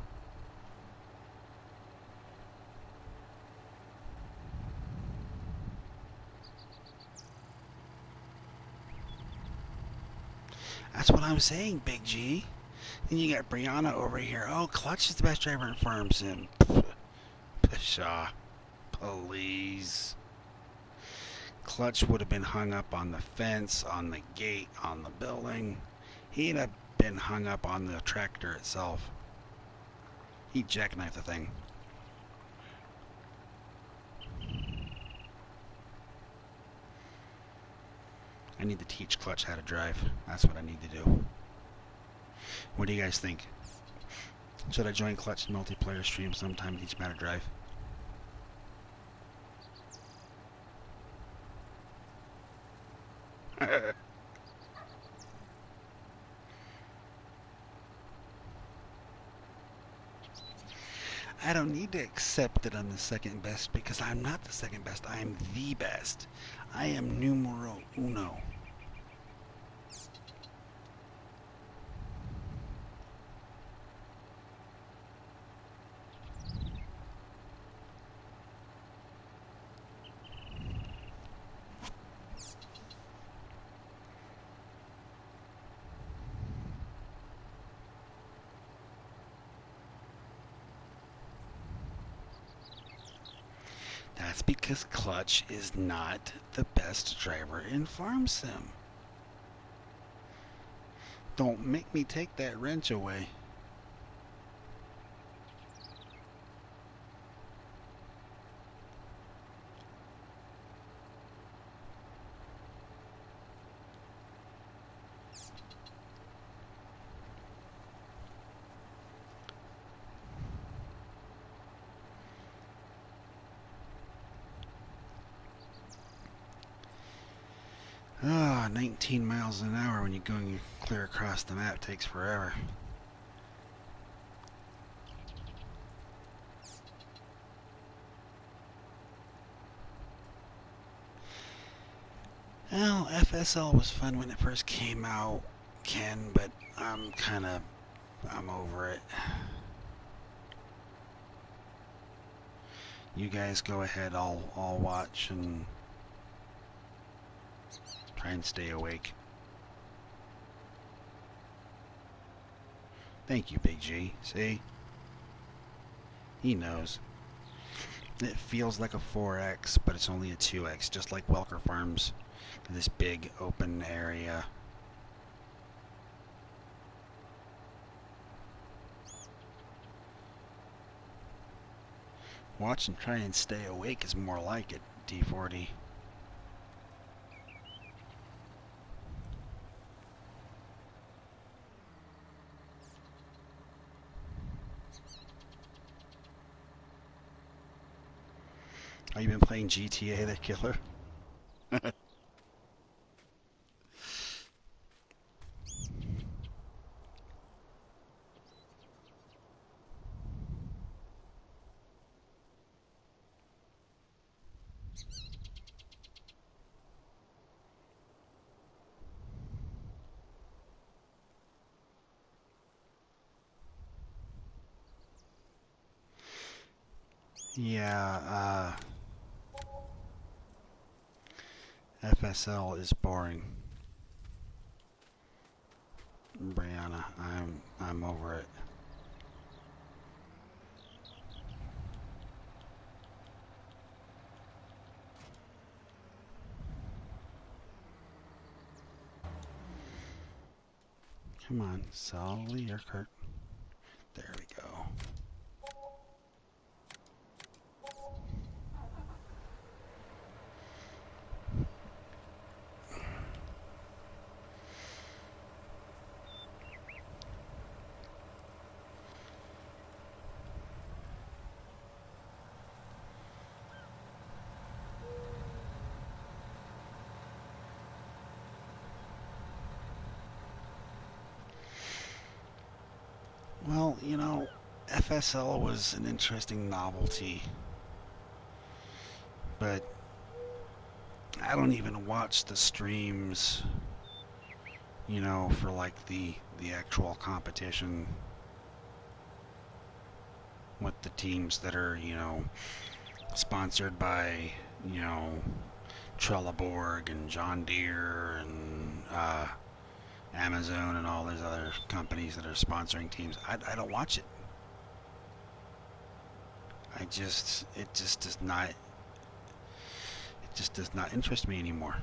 That's what I'm saying, Big G. Then you got Brianna over here. Oh, Clutch is the best driver in Farm Sim. Pshaw. Please. Clutch would have been hung up on the fence, on the gate, on the building. He'd have been hung up on the tractor itself. He'd jackknife the thing. I need to teach Clutch how to drive. That's what I need to do. What do you guys think? Should I join Clutch multiplayer stream sometime to teach him how to drive? I don't need to accept that I'm the second best because I'm not the second best. I am the best. I am numero uno. That's because Clutch is not the best driver in Farm Sim. Don't make me take that wrench away. Ah, 19 miles an hour when you're going clear across the map takes forever. Well, FSL was fun when it first came out, Ken, but I'm over it. You guys go ahead, I'll watch and try and stay awake. Thank you, Big G. See? He knows. It feels like a 4X, but it's only a 2X, just like Welker Farms. This big open area. Watch and try and stay awake is more like it, D40. Oh, you been playing GTA the Killer? Yeah, FSL is boring. Brianna, I'm over it. Come on, Sully or Kurt. There we go. Well, FSL was an interesting novelty, but I don't even watch the streams, for like the actual competition with the teams that are, sponsored by, you know, Trelleborg and John Deere and Amazon and all these other companies that are sponsoring teams. I don't watch it. It just does not interest me anymore.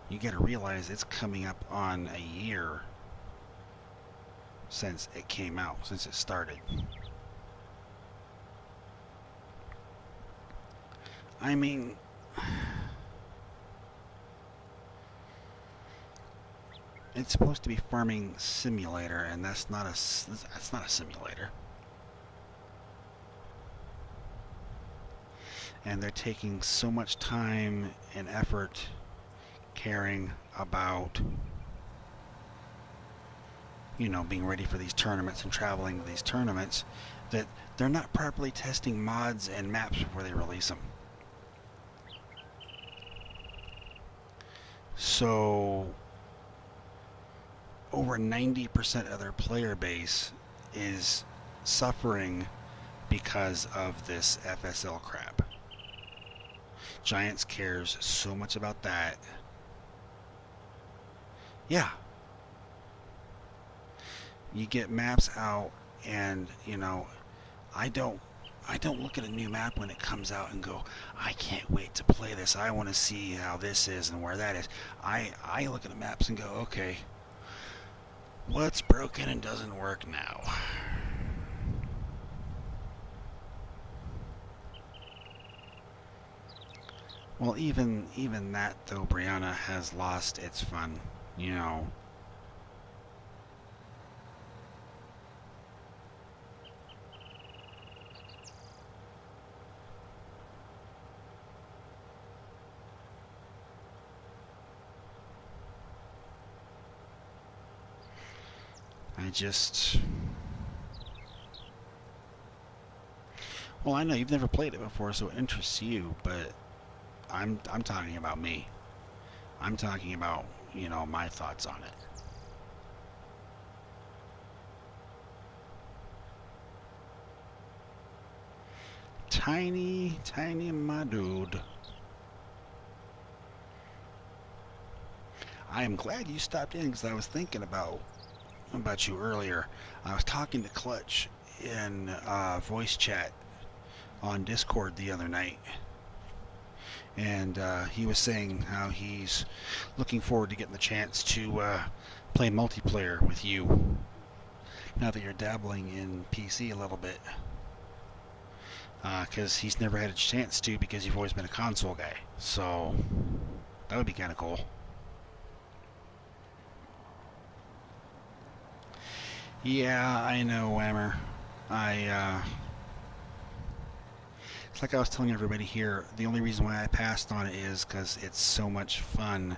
You got to realize it's coming up on a year since it came out, since it started. I mean, it's supposed to be farming simulator, and that's not a simulator. And they're taking so much time and effort caring about, being ready for these tournaments and traveling to these tournaments, that they're not properly testing mods and maps before they release them. So over 90% of their player base is suffering because of this FSL crap. Giants cares so much about that. Yeah. You get maps out, and I don't look at a new map when it comes out and go, I can't wait to play this. I want to see how this is and where that is. I look at the maps and go, okay, what's broken and doesn't work now? Well, even that though, Brianna, has lost its fun. You know, I just. Well, I know you've never played it before, so it interests you, but I'm talking about me. I'm talking about, my thoughts on it. Tiny, tiny my dude. I am glad you stopped in because I was thinking about you earlier. I was talking to Clutch in voice chat on Discord the other night, and he was saying how he's looking forward to getting the chance to play multiplayer with you now that you're dabbling in PC a little bit, because he's never had a chance to because you've always been a console guy. So that would be kind of cool. Yeah, I know, Whammer. It's like I was telling everybody here, the only reason why I passed on it is because it's so much fun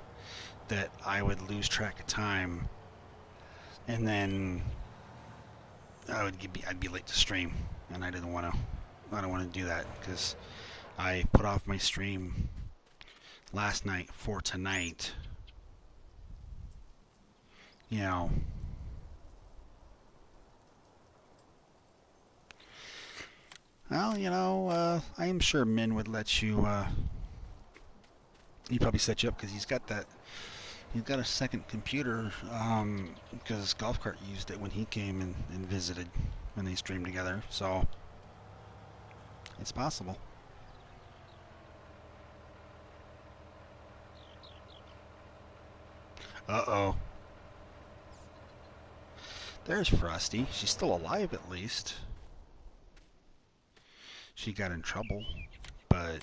that I would lose track of time, and then I'd be late to stream, and I don't want to do that because I put off my stream last night for tonight. You know, well, I am sure Min would let you. He'd probably set you up because he's got that. He's got a second computer because Golf Cart used it when he came and visited when they streamed together. So it's possible. Uh-oh. There's Frosty. She's still alive at least. She got in trouble, but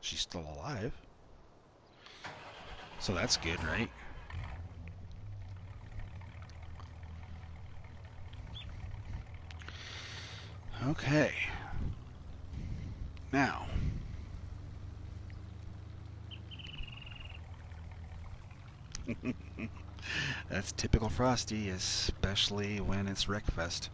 she's still alive. So that's good, right? Okay. Now, That's typical Frosty, especially when it's Wreckfest.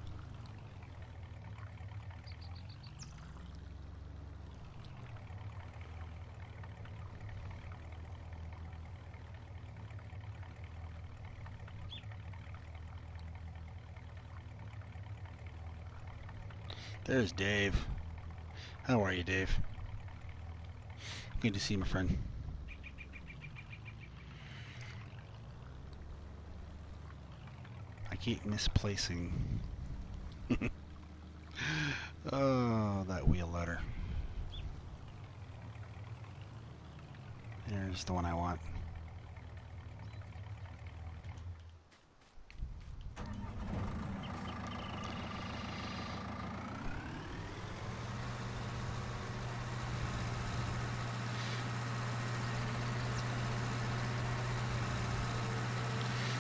There's Dave. How are you, Dave? Good to see you, my friend. I keep misplacing. Oh, that wheel loader. There's the one I want.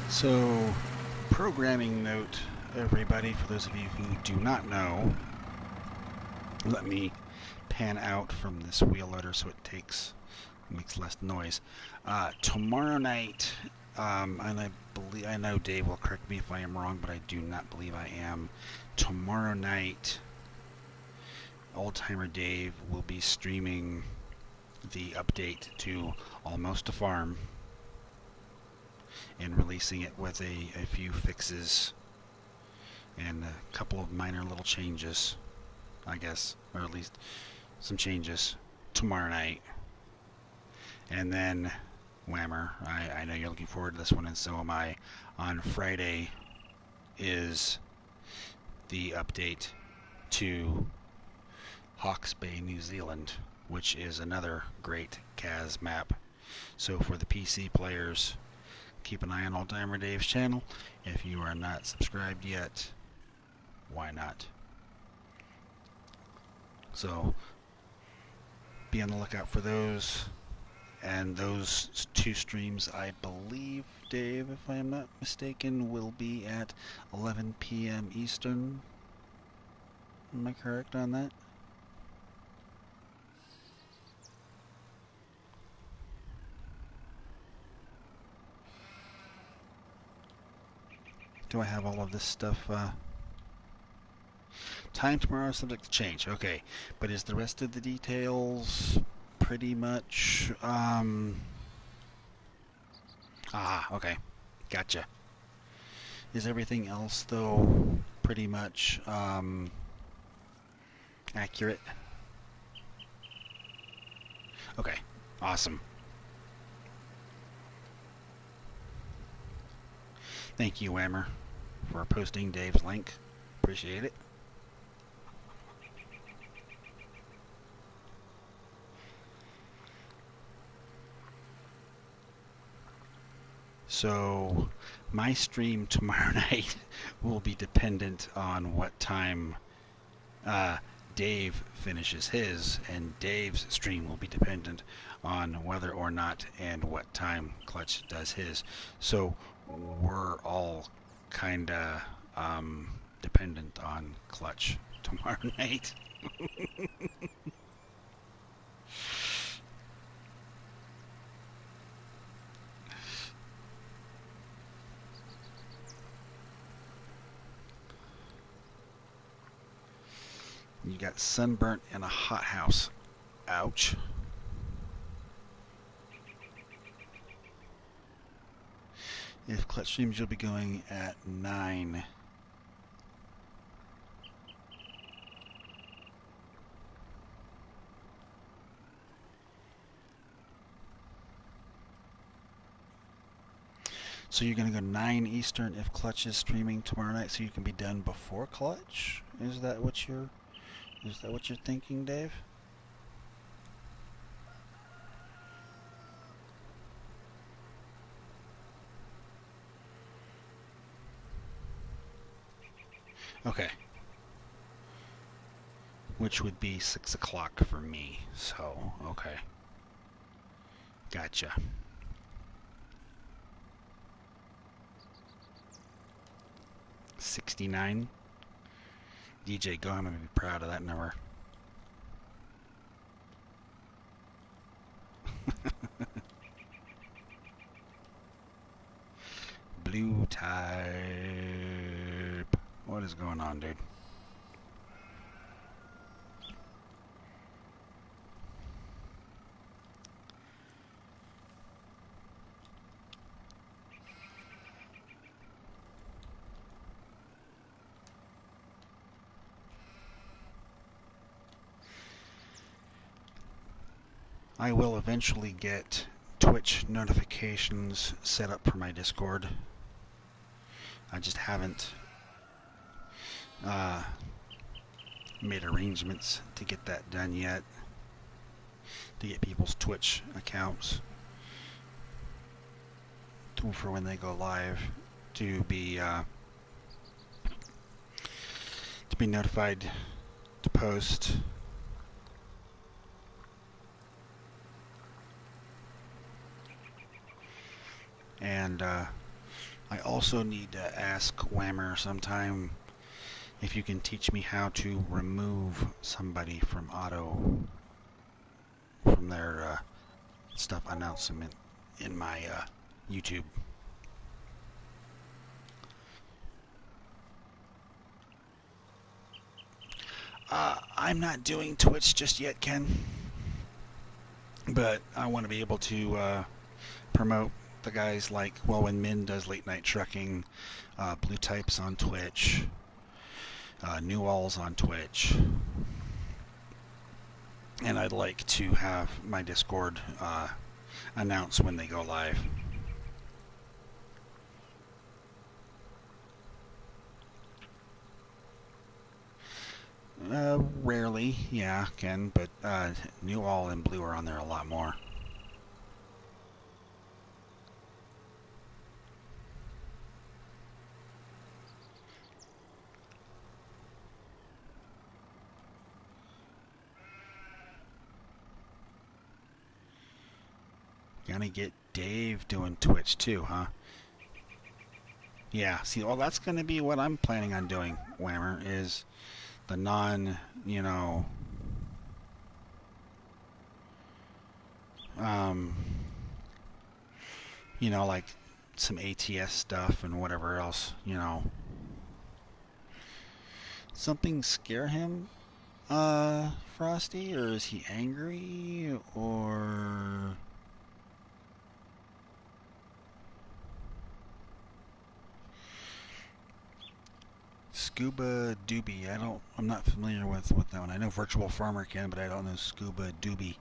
So, programming note, everybody, for those of you who do not know, let me pan out from this wheel loader so it makes less noise. Tomorrow night, and I know Dave will correct me if I am wrong, but I do not believe I am. Tomorrow night, Oldtimer Dave will be streaming the update to Almost a Farm and releasing it with a few fixes and a couple of minor little changes, I guess, or at least some changes tomorrow night. And then, Whammer, I know you're looking forward to this one, and so am I. On Friday is the update to Hawke's Bay, New Zealand, which is another great CAS map. So for the PC players, keep an eye on Oldtimer Dave's channel. If you are not subscribed yet, why not? So be on the lookout for those. And those two streams, I believe, Dave, if I am not mistaken, will be at 11 p.m. Eastern. Am I correct on that? Do I have all of this stuff? Time tomorrow is subject to change. Okay, but is the rest of the details pretty much... okay. Gotcha. Is everything else, though, pretty much accurate? Okay. Awesome. Thank you, Whammer, for posting Dave's link. Appreciate it. So, my stream tomorrow night will be dependent on what time Dave finishes his, and Dave's stream will be dependent on whether or not and what time Clutch does his. So, we're all kind of dependent on Clutch tomorrow night. You got sunburnt in a hothouse. Ouch. If Clutch streams, you'll be going at 9. So you're going to go 9 Eastern if Clutch is streaming tomorrow night, so you can be done before Clutch? Is that what you're thinking, Dave? Okay. Which would be 6 o'clock for me, so, okay. Gotcha. $69. DJ, go home and be proud of that number. blue type. What is going on, dude? I will eventually get Twitch notifications set up for my Discord. I just haven't made arrangements to get that done yet, to get people's Twitch accounts for when they go live to be notified to post. And I also need to ask Whammer sometime if you can teach me how to remove somebody from their stuff announcement in my YouTube. I'm not doing Twitch just yet, Ken, but I want to be able to promote the guys like, well, when Min does Late Night Trucking, Blue Types on Twitch, New Alls on Twitch, and I'd like to have my Discord announce when they go live. Rarely, yeah, Ken, but New All and Blue are on there a lot more. Gonna get Dave doing Twitch too, huh? Yeah, see, well, that's gonna be what I'm planning on doing, Whammer, is the non, like some ATS stuff and whatever else, Something scare him, Frosty, or is he angry, or... Scuba Doobie. I'm not familiar with that one. I know Virtual Farmer can, but I don't know Scuba Doobie.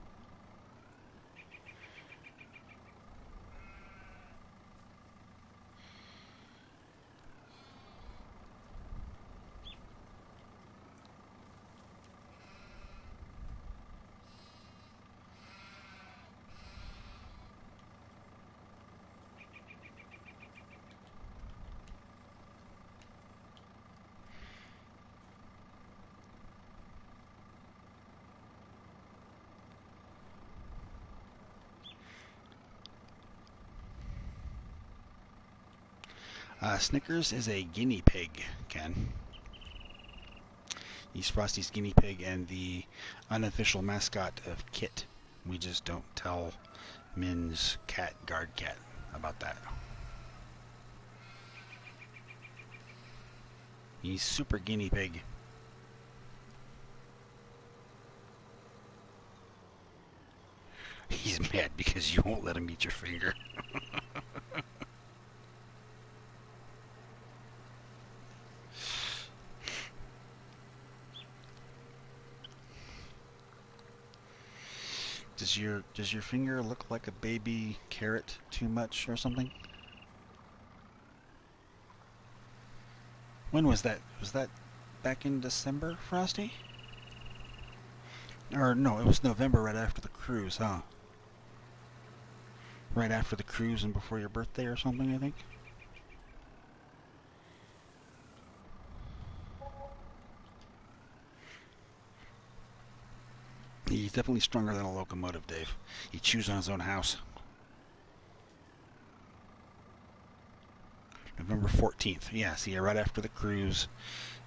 Snickers is a guinea pig, Ken. He's Frosty's guinea pig and the unofficial mascot of Kit. We just don't tell Min's guard cat about that. He's super guinea pig. He's mad because you won't let him eat your finger. Does your finger look like a baby carrot too much or something? When was that? Was that back in December, Frosty? Or no, it was November, right after the cruise, huh? Right after the cruise and before your birthday or something, I think? He's definitely stronger than a locomotive, Dave. He chews on his own house. November 14th. Yeah, see, right after the cruise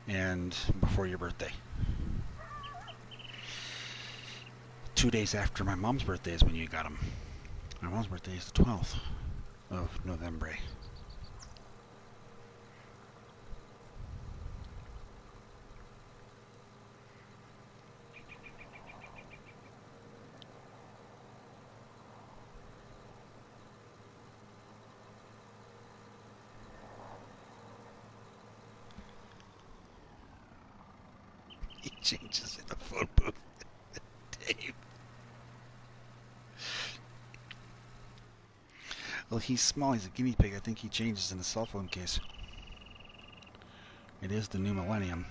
and before your birthday. 2 days after my mom's birthday is when you got him. My mom's birthday is the 12th of November. changes in the phone booth. Dave. Well, he's small. He's a guinea pig. I think he changes in the cell phone case. It is the new millennium.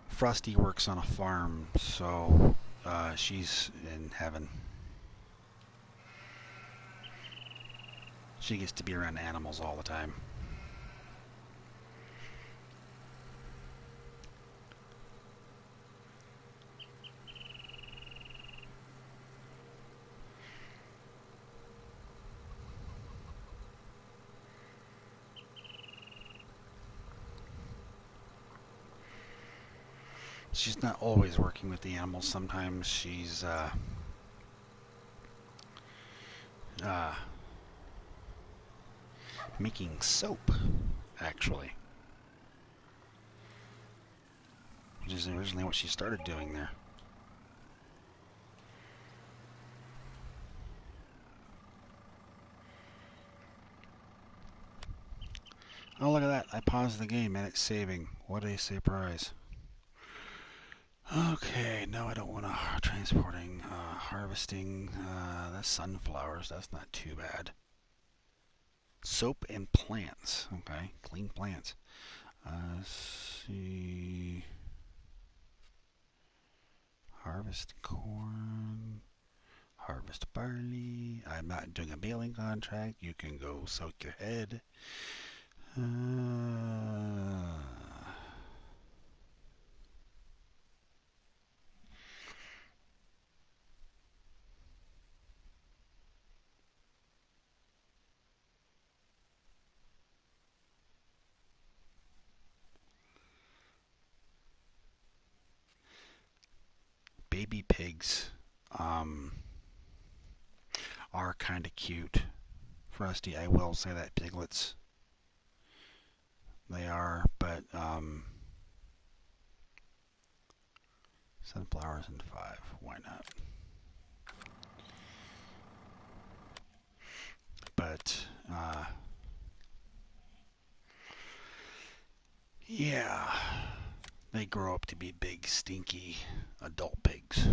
Frosty works on a farm, so she's in heaven. She gets to be around animals all the time. She's not always working with the animals. Sometimes she's making soap, actually. Which is originally what she started doing there. Oh, look at that. I paused the game and it's saving. What a surprise. Okay, no, I don't want to. Transporting, harvesting, that's sunflowers. That's not too bad. Soap and plants. Okay, clean plants. Let's see. Harvest corn. Harvest barley. I'm not doing a baling contract. You can go soak your head. Baby pigs are kind of cute. Frosty, I will say that. Piglets. They are, but sunflowers in 5. Why not? But yeah, they grow up to be big, stinky adult pigs.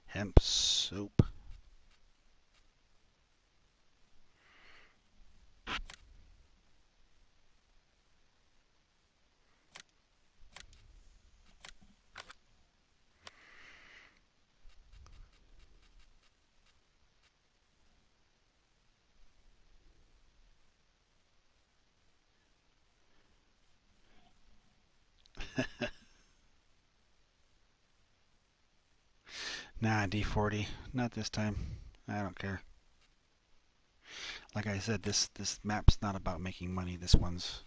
Hemp soap. Nah, D40. Not this time. I don't care. Like I said, this map's not about making money. This one's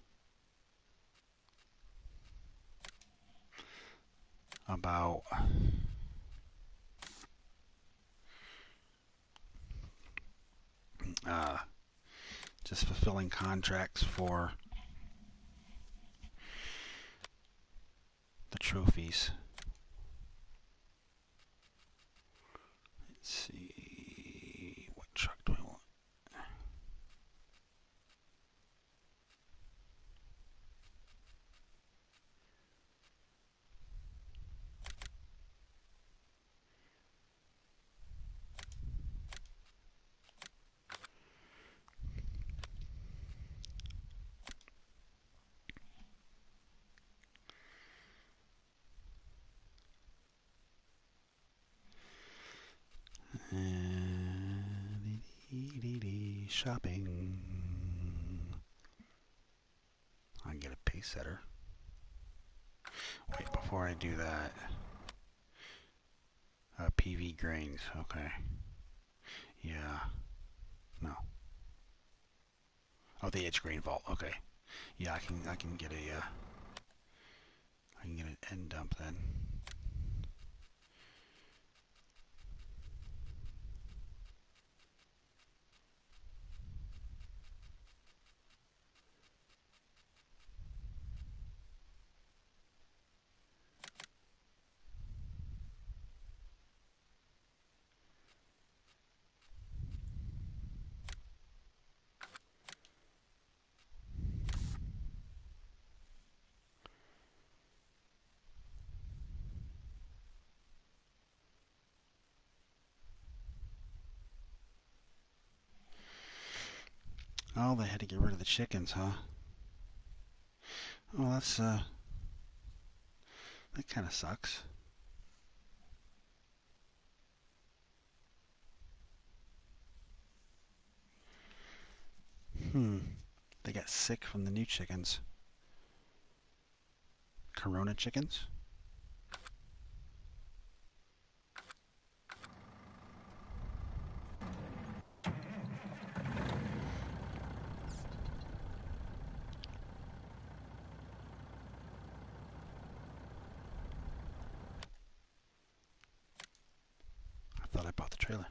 about just fulfilling contracts for the trophies. Let's see, what truck do I want? Shopping. I can get a pace setter. Wait, before I do that, PV grains. Okay. Yeah. No. Oh, the edge grain vault. Okay. Yeah, I can get a I can get an end dump then. Oh, they had to get rid of the chickens, huh? Oh, that kind of sucks. Hmm. They got sick from the new chickens. Corona chickens? I thought I bought the trailer.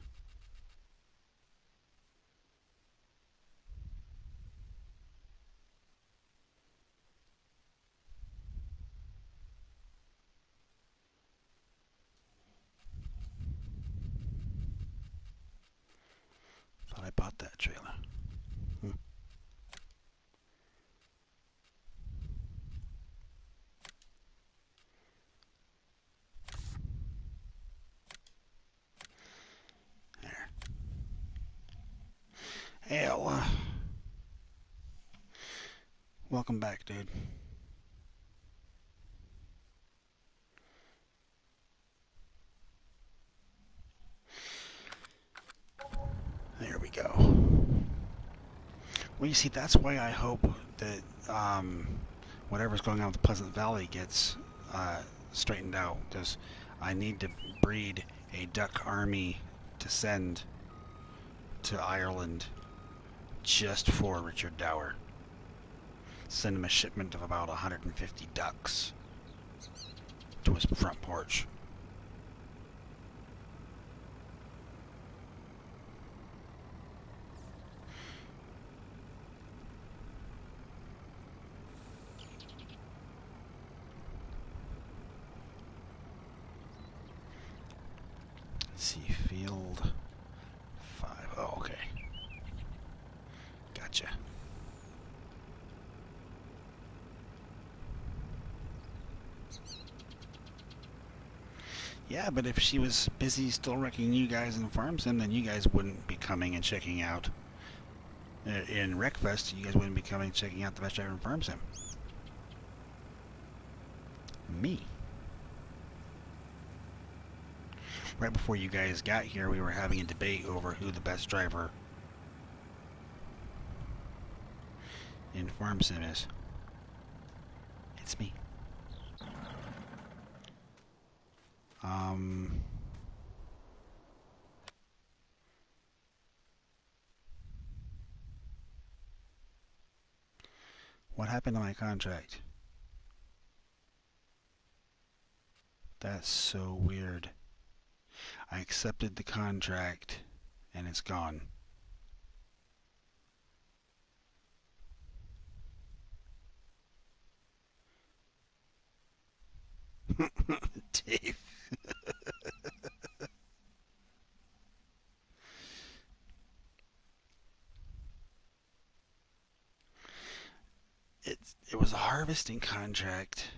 Thought I bought that trailer. Hmm. There. Hey, welcome back, dude. There we go. Well, you see, that's why I hope that whatever's going on with Pleasant Valley gets straightened out. Because I need to breed a duck army to send to Ireland just for Richard Dower. Send him a shipment of about 150 ducks to his front porch. Let's see, field 5. Oh, okay. Gotcha. Yeah, but if she was busy still wrecking you guys in Farm Sim, then you guys wouldn't be coming and checking out. In Wreckfest, you guys wouldn't be coming and checking out the best driver in Farm Sim. Me. Right before you guys got here, we were having a debate over who the best driver in Farm Sim is. It's me. What happened to my contract? That's so weird. I accepted the contract and it's gone. Dave. It was a harvesting contract.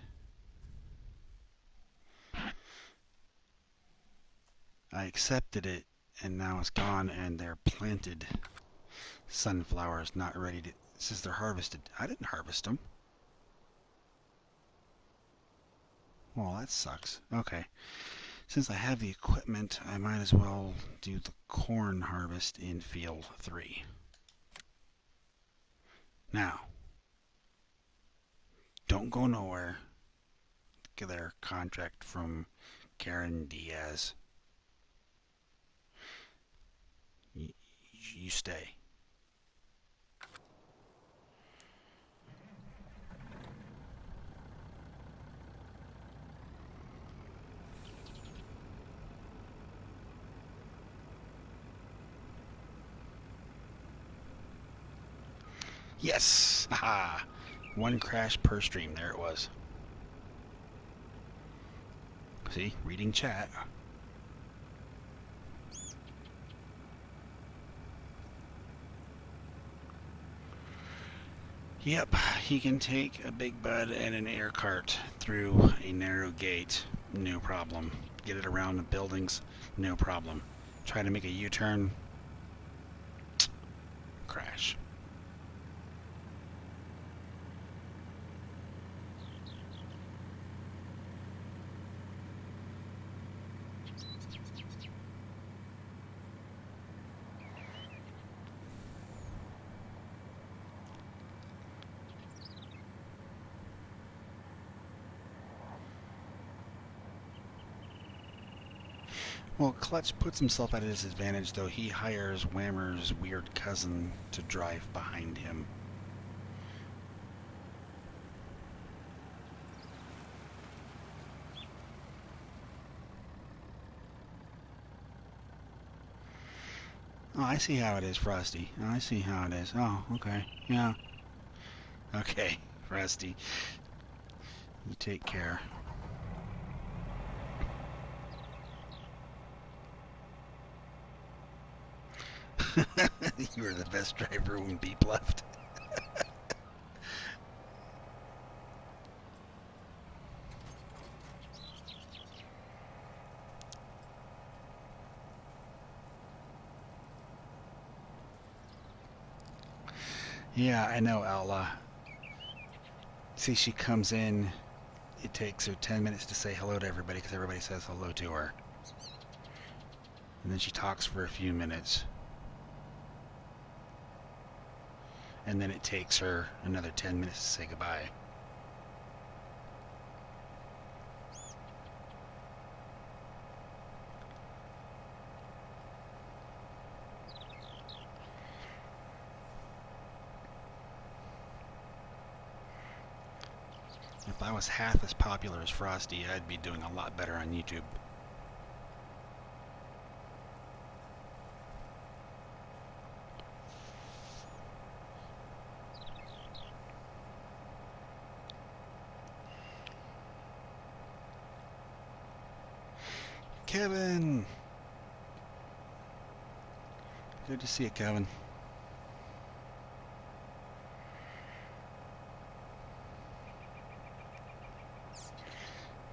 I accepted it and now it's gone and they're planted sunflowers not ready to. It says they're harvested. I didn't harvest them. Well, that sucks. Okay. Since I have the equipment, I might as well do the corn harvest in field 3. Now, don't go nowhere. Get their contract from Karen Diaz. You stay. Yes! Haha! One crash per stream. There it was. See? Reading chat. Yep, he can take a big bud and an air cart through a narrow gate. No problem. Get it around the buildings. No problem. Try to make a U-turn. Crash. Well, Clutch puts himself at a disadvantage, though. He hires Whammer's weird cousin to drive behind him. Oh, I see how it is, Frosty. Oh, I see how it is. Oh, okay. Yeah. Okay, Frosty. You take care. You are the best driver when beep left. Yeah, I know, Outlaw. See, she comes in. It takes her 10 minutes to say hello to everybody because everybody says hello to her. And then she talks for a few minutes. And then it takes her another 10 minutes to say goodbye. If I was half as popular as Frosty, I'd be doing a lot better on YouTube. Kevin! Good to see you, Kevin.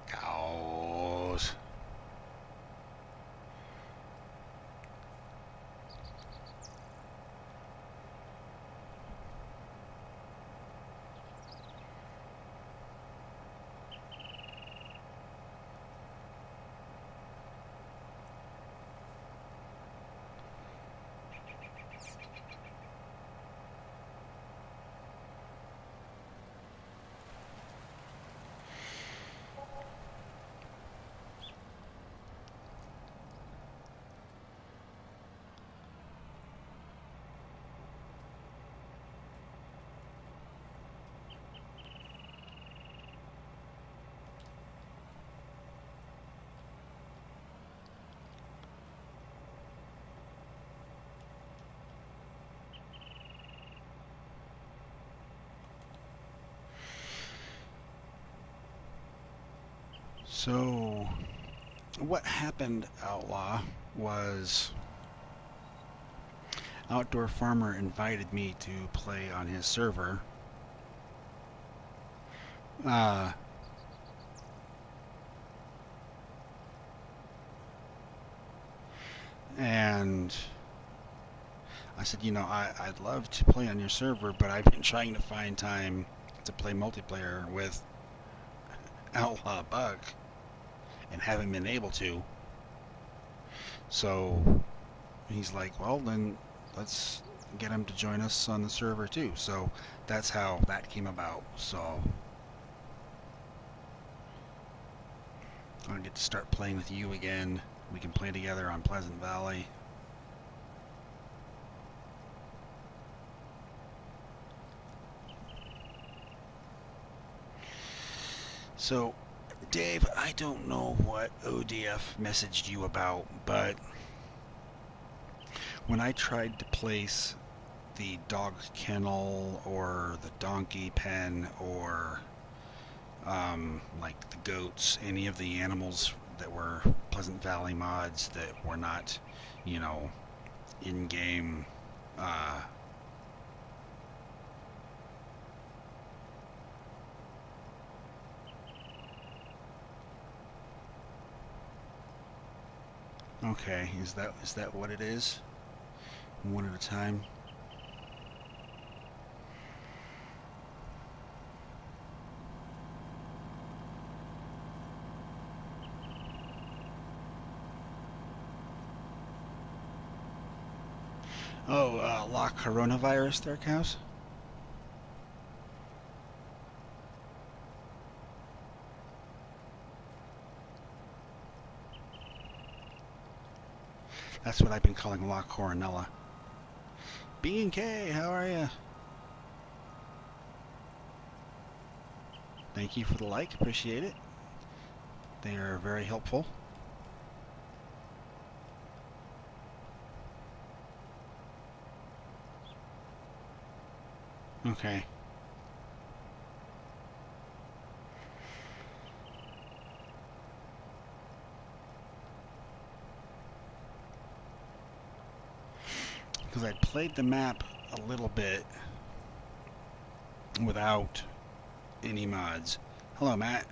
Cows. So, what happened, Outlaw, was Outdoor Farmer invited me to play on his server. Uh, and I said, I'd love to play on your server, but I've been trying to find time to play multiplayer with Outlaw Buck and haven't been able to. So he's like, well, then let's get him to join us on the server too. So that's how that came about. So I'll get to start playing with you again. We can play together on Pleasant Valley. So, Dave, I don't know what ODF messaged you about, but when I tried to place the dog kennel or the donkey pen or like the goats, any of the animals that were Pleasant Valley mods that were not, in-game Okay, is that what it is? One at a time? Oh, lock coronavirus there, cows? That's what I've been calling La Coronella. B and K, how are you? Thank you for the like, appreciate it. They are very helpful. Okay. Because I played the map a little bit without any mods. Hello, Matt.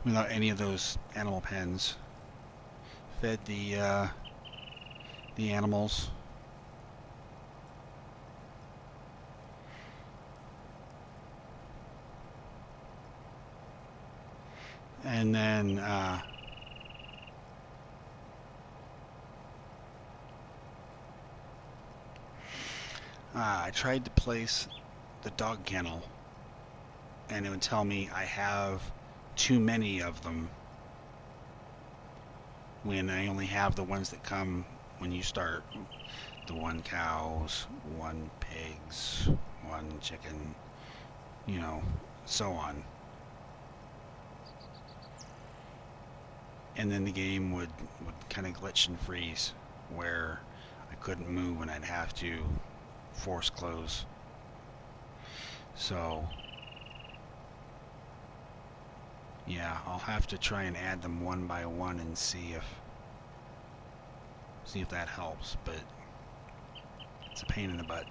Without any of those animal pens. Fed the animals. And then I tried to place the dog kennel, and it would tell me I have too many of them when I only have the ones that come when you start. The 1 cows, 1 pigs, 1 chicken, you know, so on. And then the game would kind of glitch and freeze where I couldn't move and I'd have to force close. So yeah, I'll have to try and add them one by one and see if that helps, but it's a pain in the butt.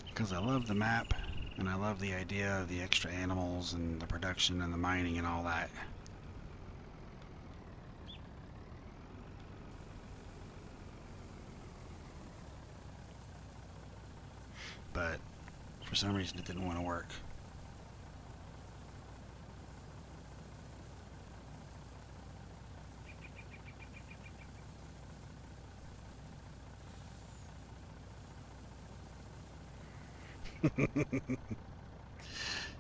Because I love the map, and I love the idea of the extra animals and the production and the mining and all that. But for some reason it didn't want to work.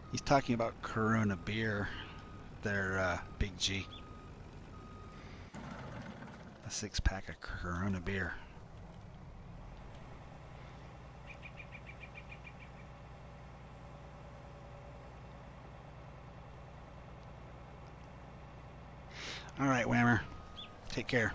He's talking about Corona beer, their Big G. A 6-pack of Corona beer. All right, Whammer. Take care.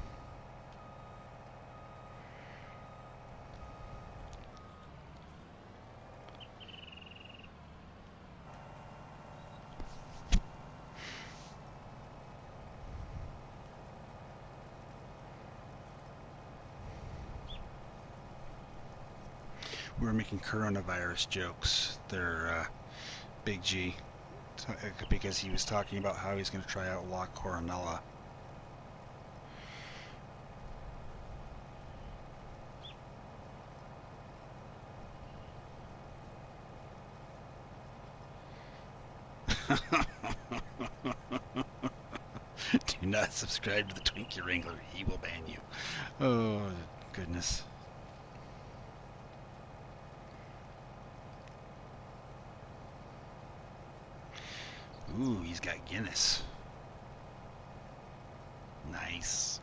We were making coronavirus jokes. They're Big G, because he was talking about how he's going to try out La Coronella. Do not subscribe to the Twinkie Wrangler. He will ban you. Oh, goodness. Ooh, he's got Guinness. Nice.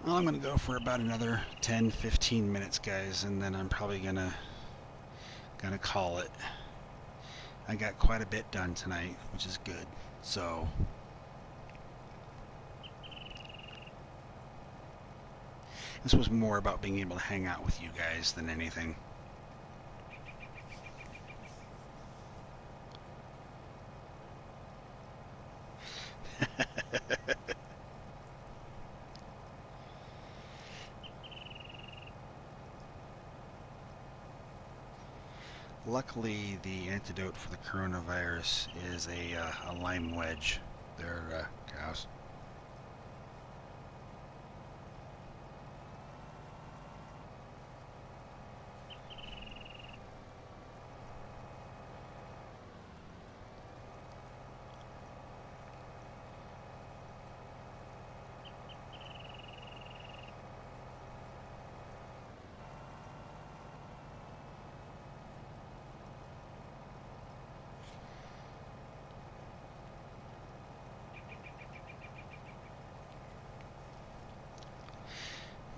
Well, I'm going to go for about another 10-15 minutes, guys, and then I'm probably gonna call it. I got quite a bit done tonight, which is good. So this was more about being able to hang out with you guys than anything. Luckily, the antidote for the coronavirus is a lime wedge. They're cows.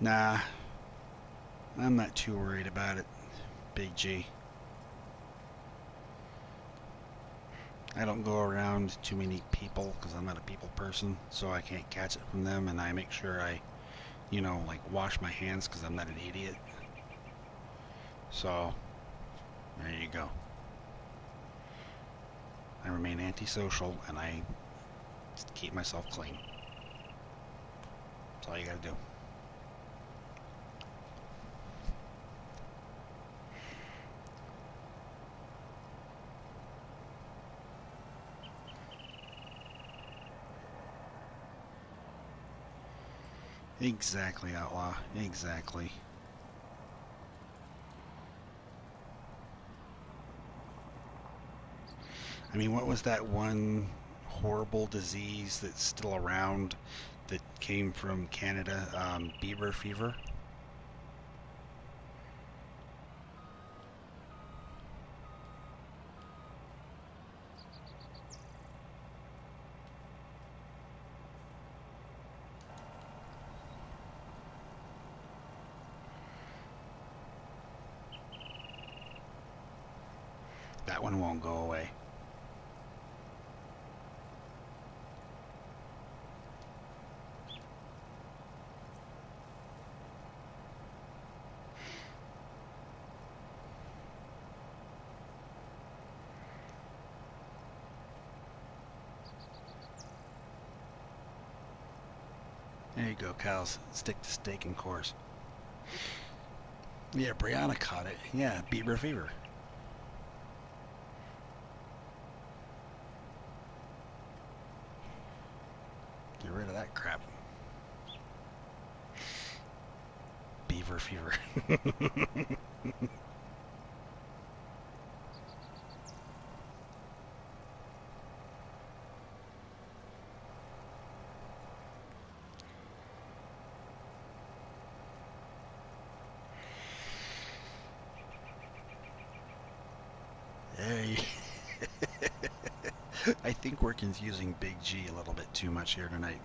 Nah, I'm not too worried about it, Big G. I don't go around too many people because I'm not a people person, so I can't catch it from them, and I make sure I, like wash my hands because I'm not an idiot. So, there you go. I remain antisocial and I just keep myself clean. That's all you gotta do. Exactly, Outlaw. Exactly. I mean, what was that one horrible disease that's still around that came from Canada? Beaver fever? That one won't go away. There you go, cows. Stick to steak and course. Yeah, Brianna caught it. Yeah, beaver fever. Get rid of that crap. Beaver fever. There you I think we're confusing Big G a little bit too much here tonight.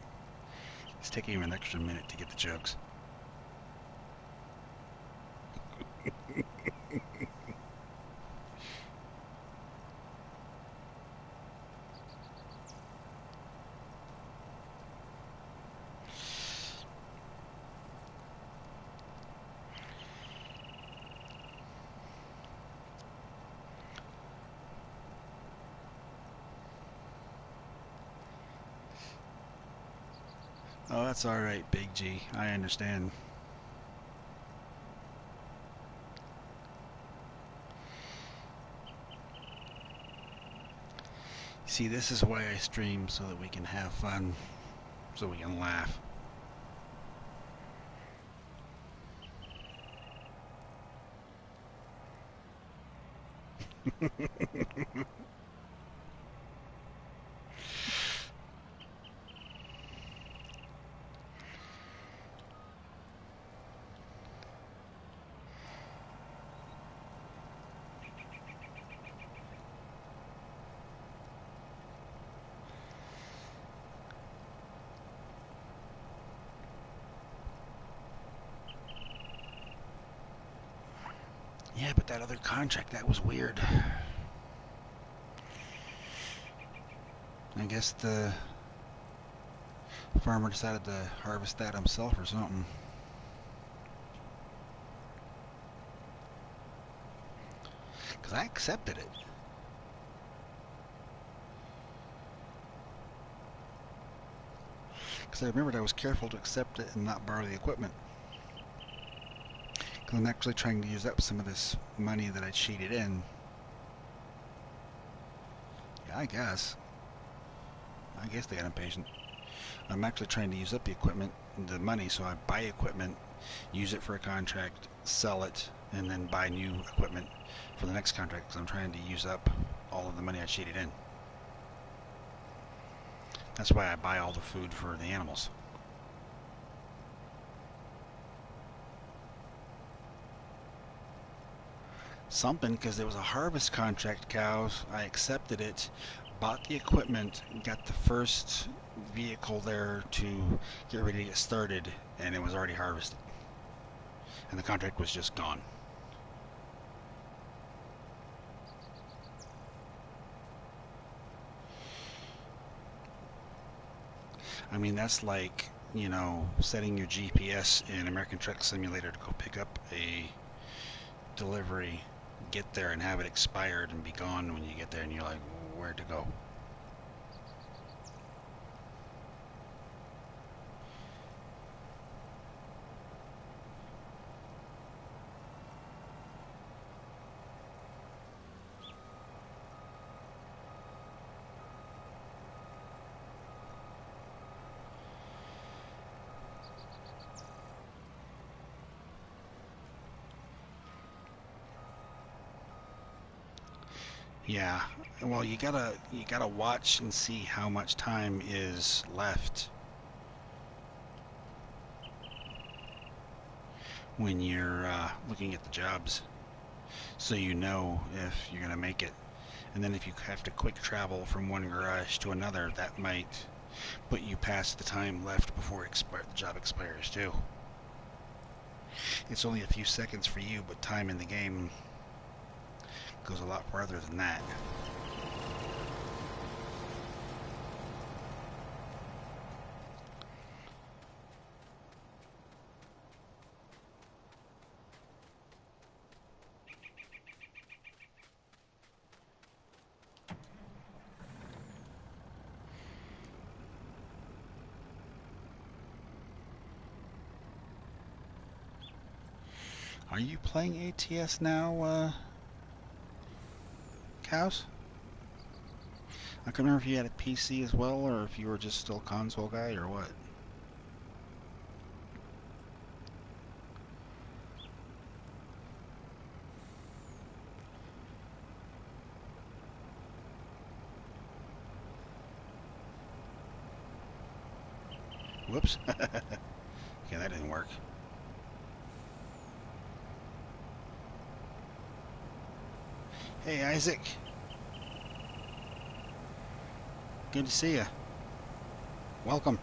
It's taking him an extra minute to get the jokes. Oh, that's alright, Big G. I understand. See, this is why I stream, so that we can have fun, so we can laugh. Yeah, but that other contract, that was weird. I guess the farmer decided to harvest that himself or something. Because I accepted it. Because I remembered I was careful to accept it and not borrow the equipment. Because I'm actually trying to use up some of this money that I cheated in I guess. I guess they got impatient. I'm actually trying to use up the equipment, the money, so I buy equipment, use it for a contract, sell it, and then buy new equipment for the next contract because I'm trying to use up all of the money I cheated in. That's why I buy all the food for the animals. Something, because there was a harvest contract, cows. I accepted it, bought the equipment, got the first vehicle there to get ready to get started, and it was already harvested. And the contract was just gone. I mean, that's like, setting your GPS in American Truck Simulator to go pick up a delivery, get there and have it expired and be gone when you get there, and you're like, where to go? Yeah, well, you gotta watch and see how much time is left when you're looking at the jobs, so you know if you're gonna make it. And then if you have to quick travel from one garage to another, that might put you past the time left before the job expires too. It's only a few seconds for you, but time in the game goes a lot farther than that. Are you playing ATS now, Cows? I can't remember if you had a PC as well, or if you were just still a console guy, or what. Whoops. Okay, that didn't work. Hey, Isaac. Good to see you. Welcome.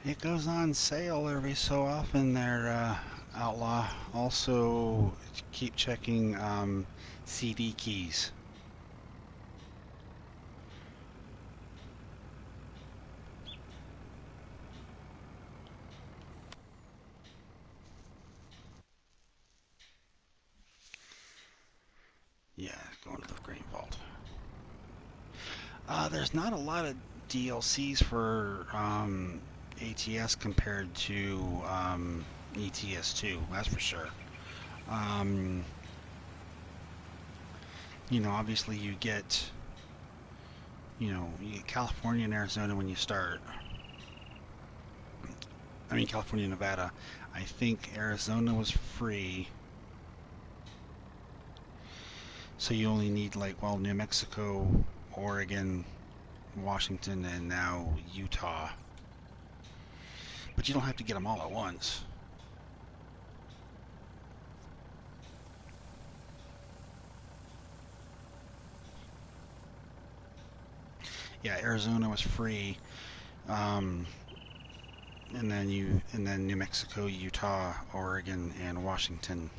It goes on sale every so often there, Outlaw. Also, keep checking CD keys. Yeah, going to the Green Vault. There's not a lot of DLCs for ATS compared to ETS2, that's for sure. Um, obviously you get California and Arizona when you start. I mean, California and Nevada. I think Arizona was free. So you only need New Mexico, Oregon, Washington, and now Utah. But you don't have to get them all at once. Yeah, Arizona was free. Um, and then New Mexico, Utah, Oregon, and Washington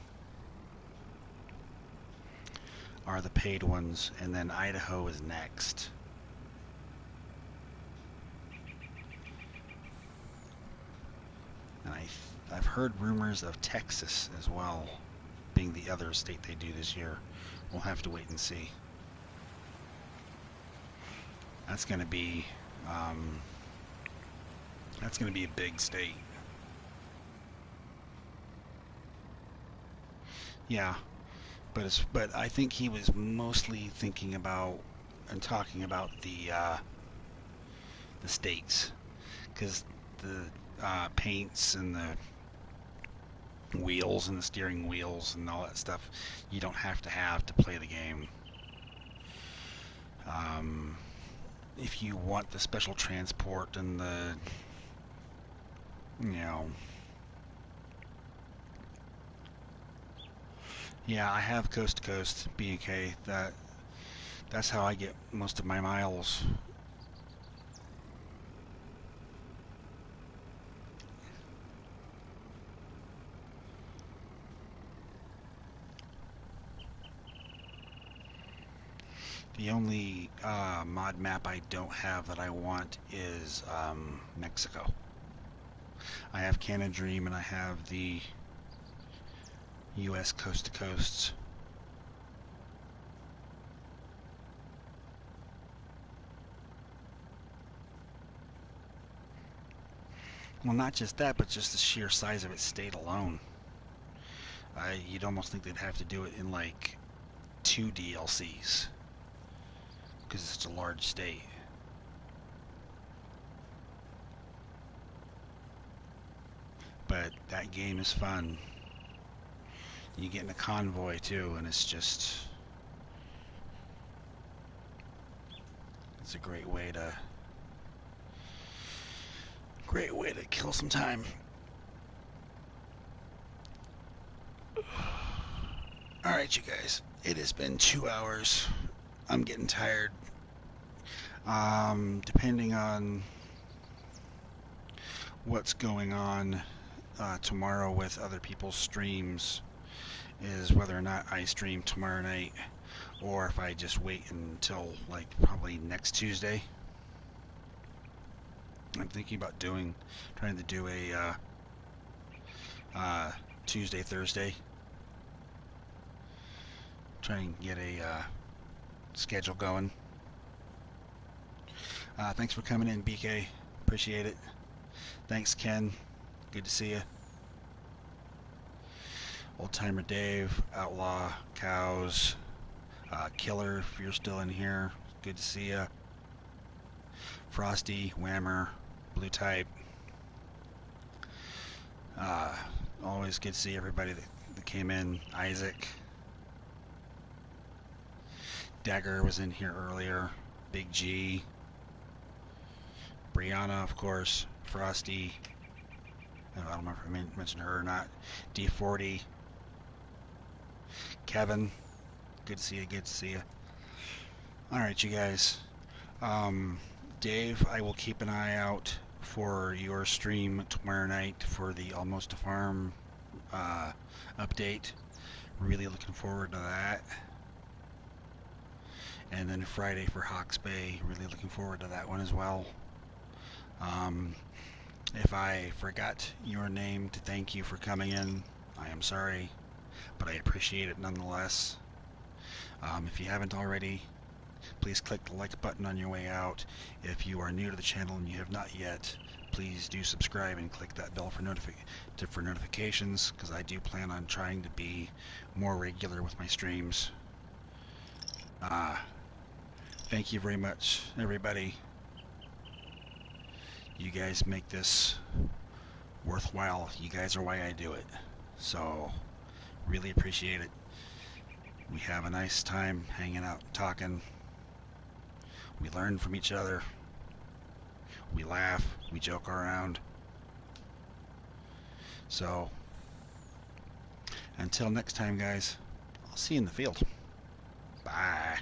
are the paid ones, and then Idaho is next. And I've heard rumors of Texas as well being the other state they do this year. We'll have to wait and see. That's going to be um, that's going to be a big state. Yeah, but I think he was mostly thinking about and talking about the states, because the paints and the wheels and the steering wheels and all that stuff you don't have to play the game. Um, if you want the special transport and the, you know, yeah, I have Coast to Coast B&K. That's how I get most of my miles. The only mod map I don't have that I want is Mexico. I have Canada Dream and I have the U.S. Coast to Coasts. Well, not just that, but just the sheer size of its state alone. You'd almost think they'd have to do it in like 2 DLCs because it's such a large state. But that game is fun. You get in a convoy too, and it's a great way to kill some time. All right, you guys. It has been 2 hours. I'm getting tired. Depending on what's going on tomorrow with other people's streams, is whether or not I stream tomorrow night, or if I just wait until like probably next Tuesday. I'm thinking about trying to do a Tuesday, Thursday. Try and get a schedule going. Thanks for coming in, BK. Appreciate it. Thanks, Ken. Good to see you. Old Timer Dave, Outlaw, Cows, Killer, if you're still in here. Good to see you. Frosty, Whammer, Blue Type. Always good to see everybody that came in. Isaac. Dagger was in here earlier. Big G. Brianna, of course. Frosty. I don't remember if I mentioned her or not. D40. Kevin. Good to see you. Good to see you. Alright, you guys. Dave, I will keep an eye out for your stream tomorrow night for the Almost a Farm update. Really looking forward to that. And then Friday for Hawke's Bay. Really looking forward to that one as well. If I forgot your name to thank you for coming in, I am sorry, but I appreciate it nonetheless. If you haven't already, please click the like button on your way out. If you are new to the channel and you have not yet, please do subscribe and click that bell for notifications, because I do plan on trying to be more regular with my streams. Thank you very much, everybody. You guys make this worthwhile. You guys are why I do it. So, really appreciate it. We have a nice time hanging out, talking. We learn from each other. We laugh. We joke around. So, until next time, guys, I'll see you in the field. Bye.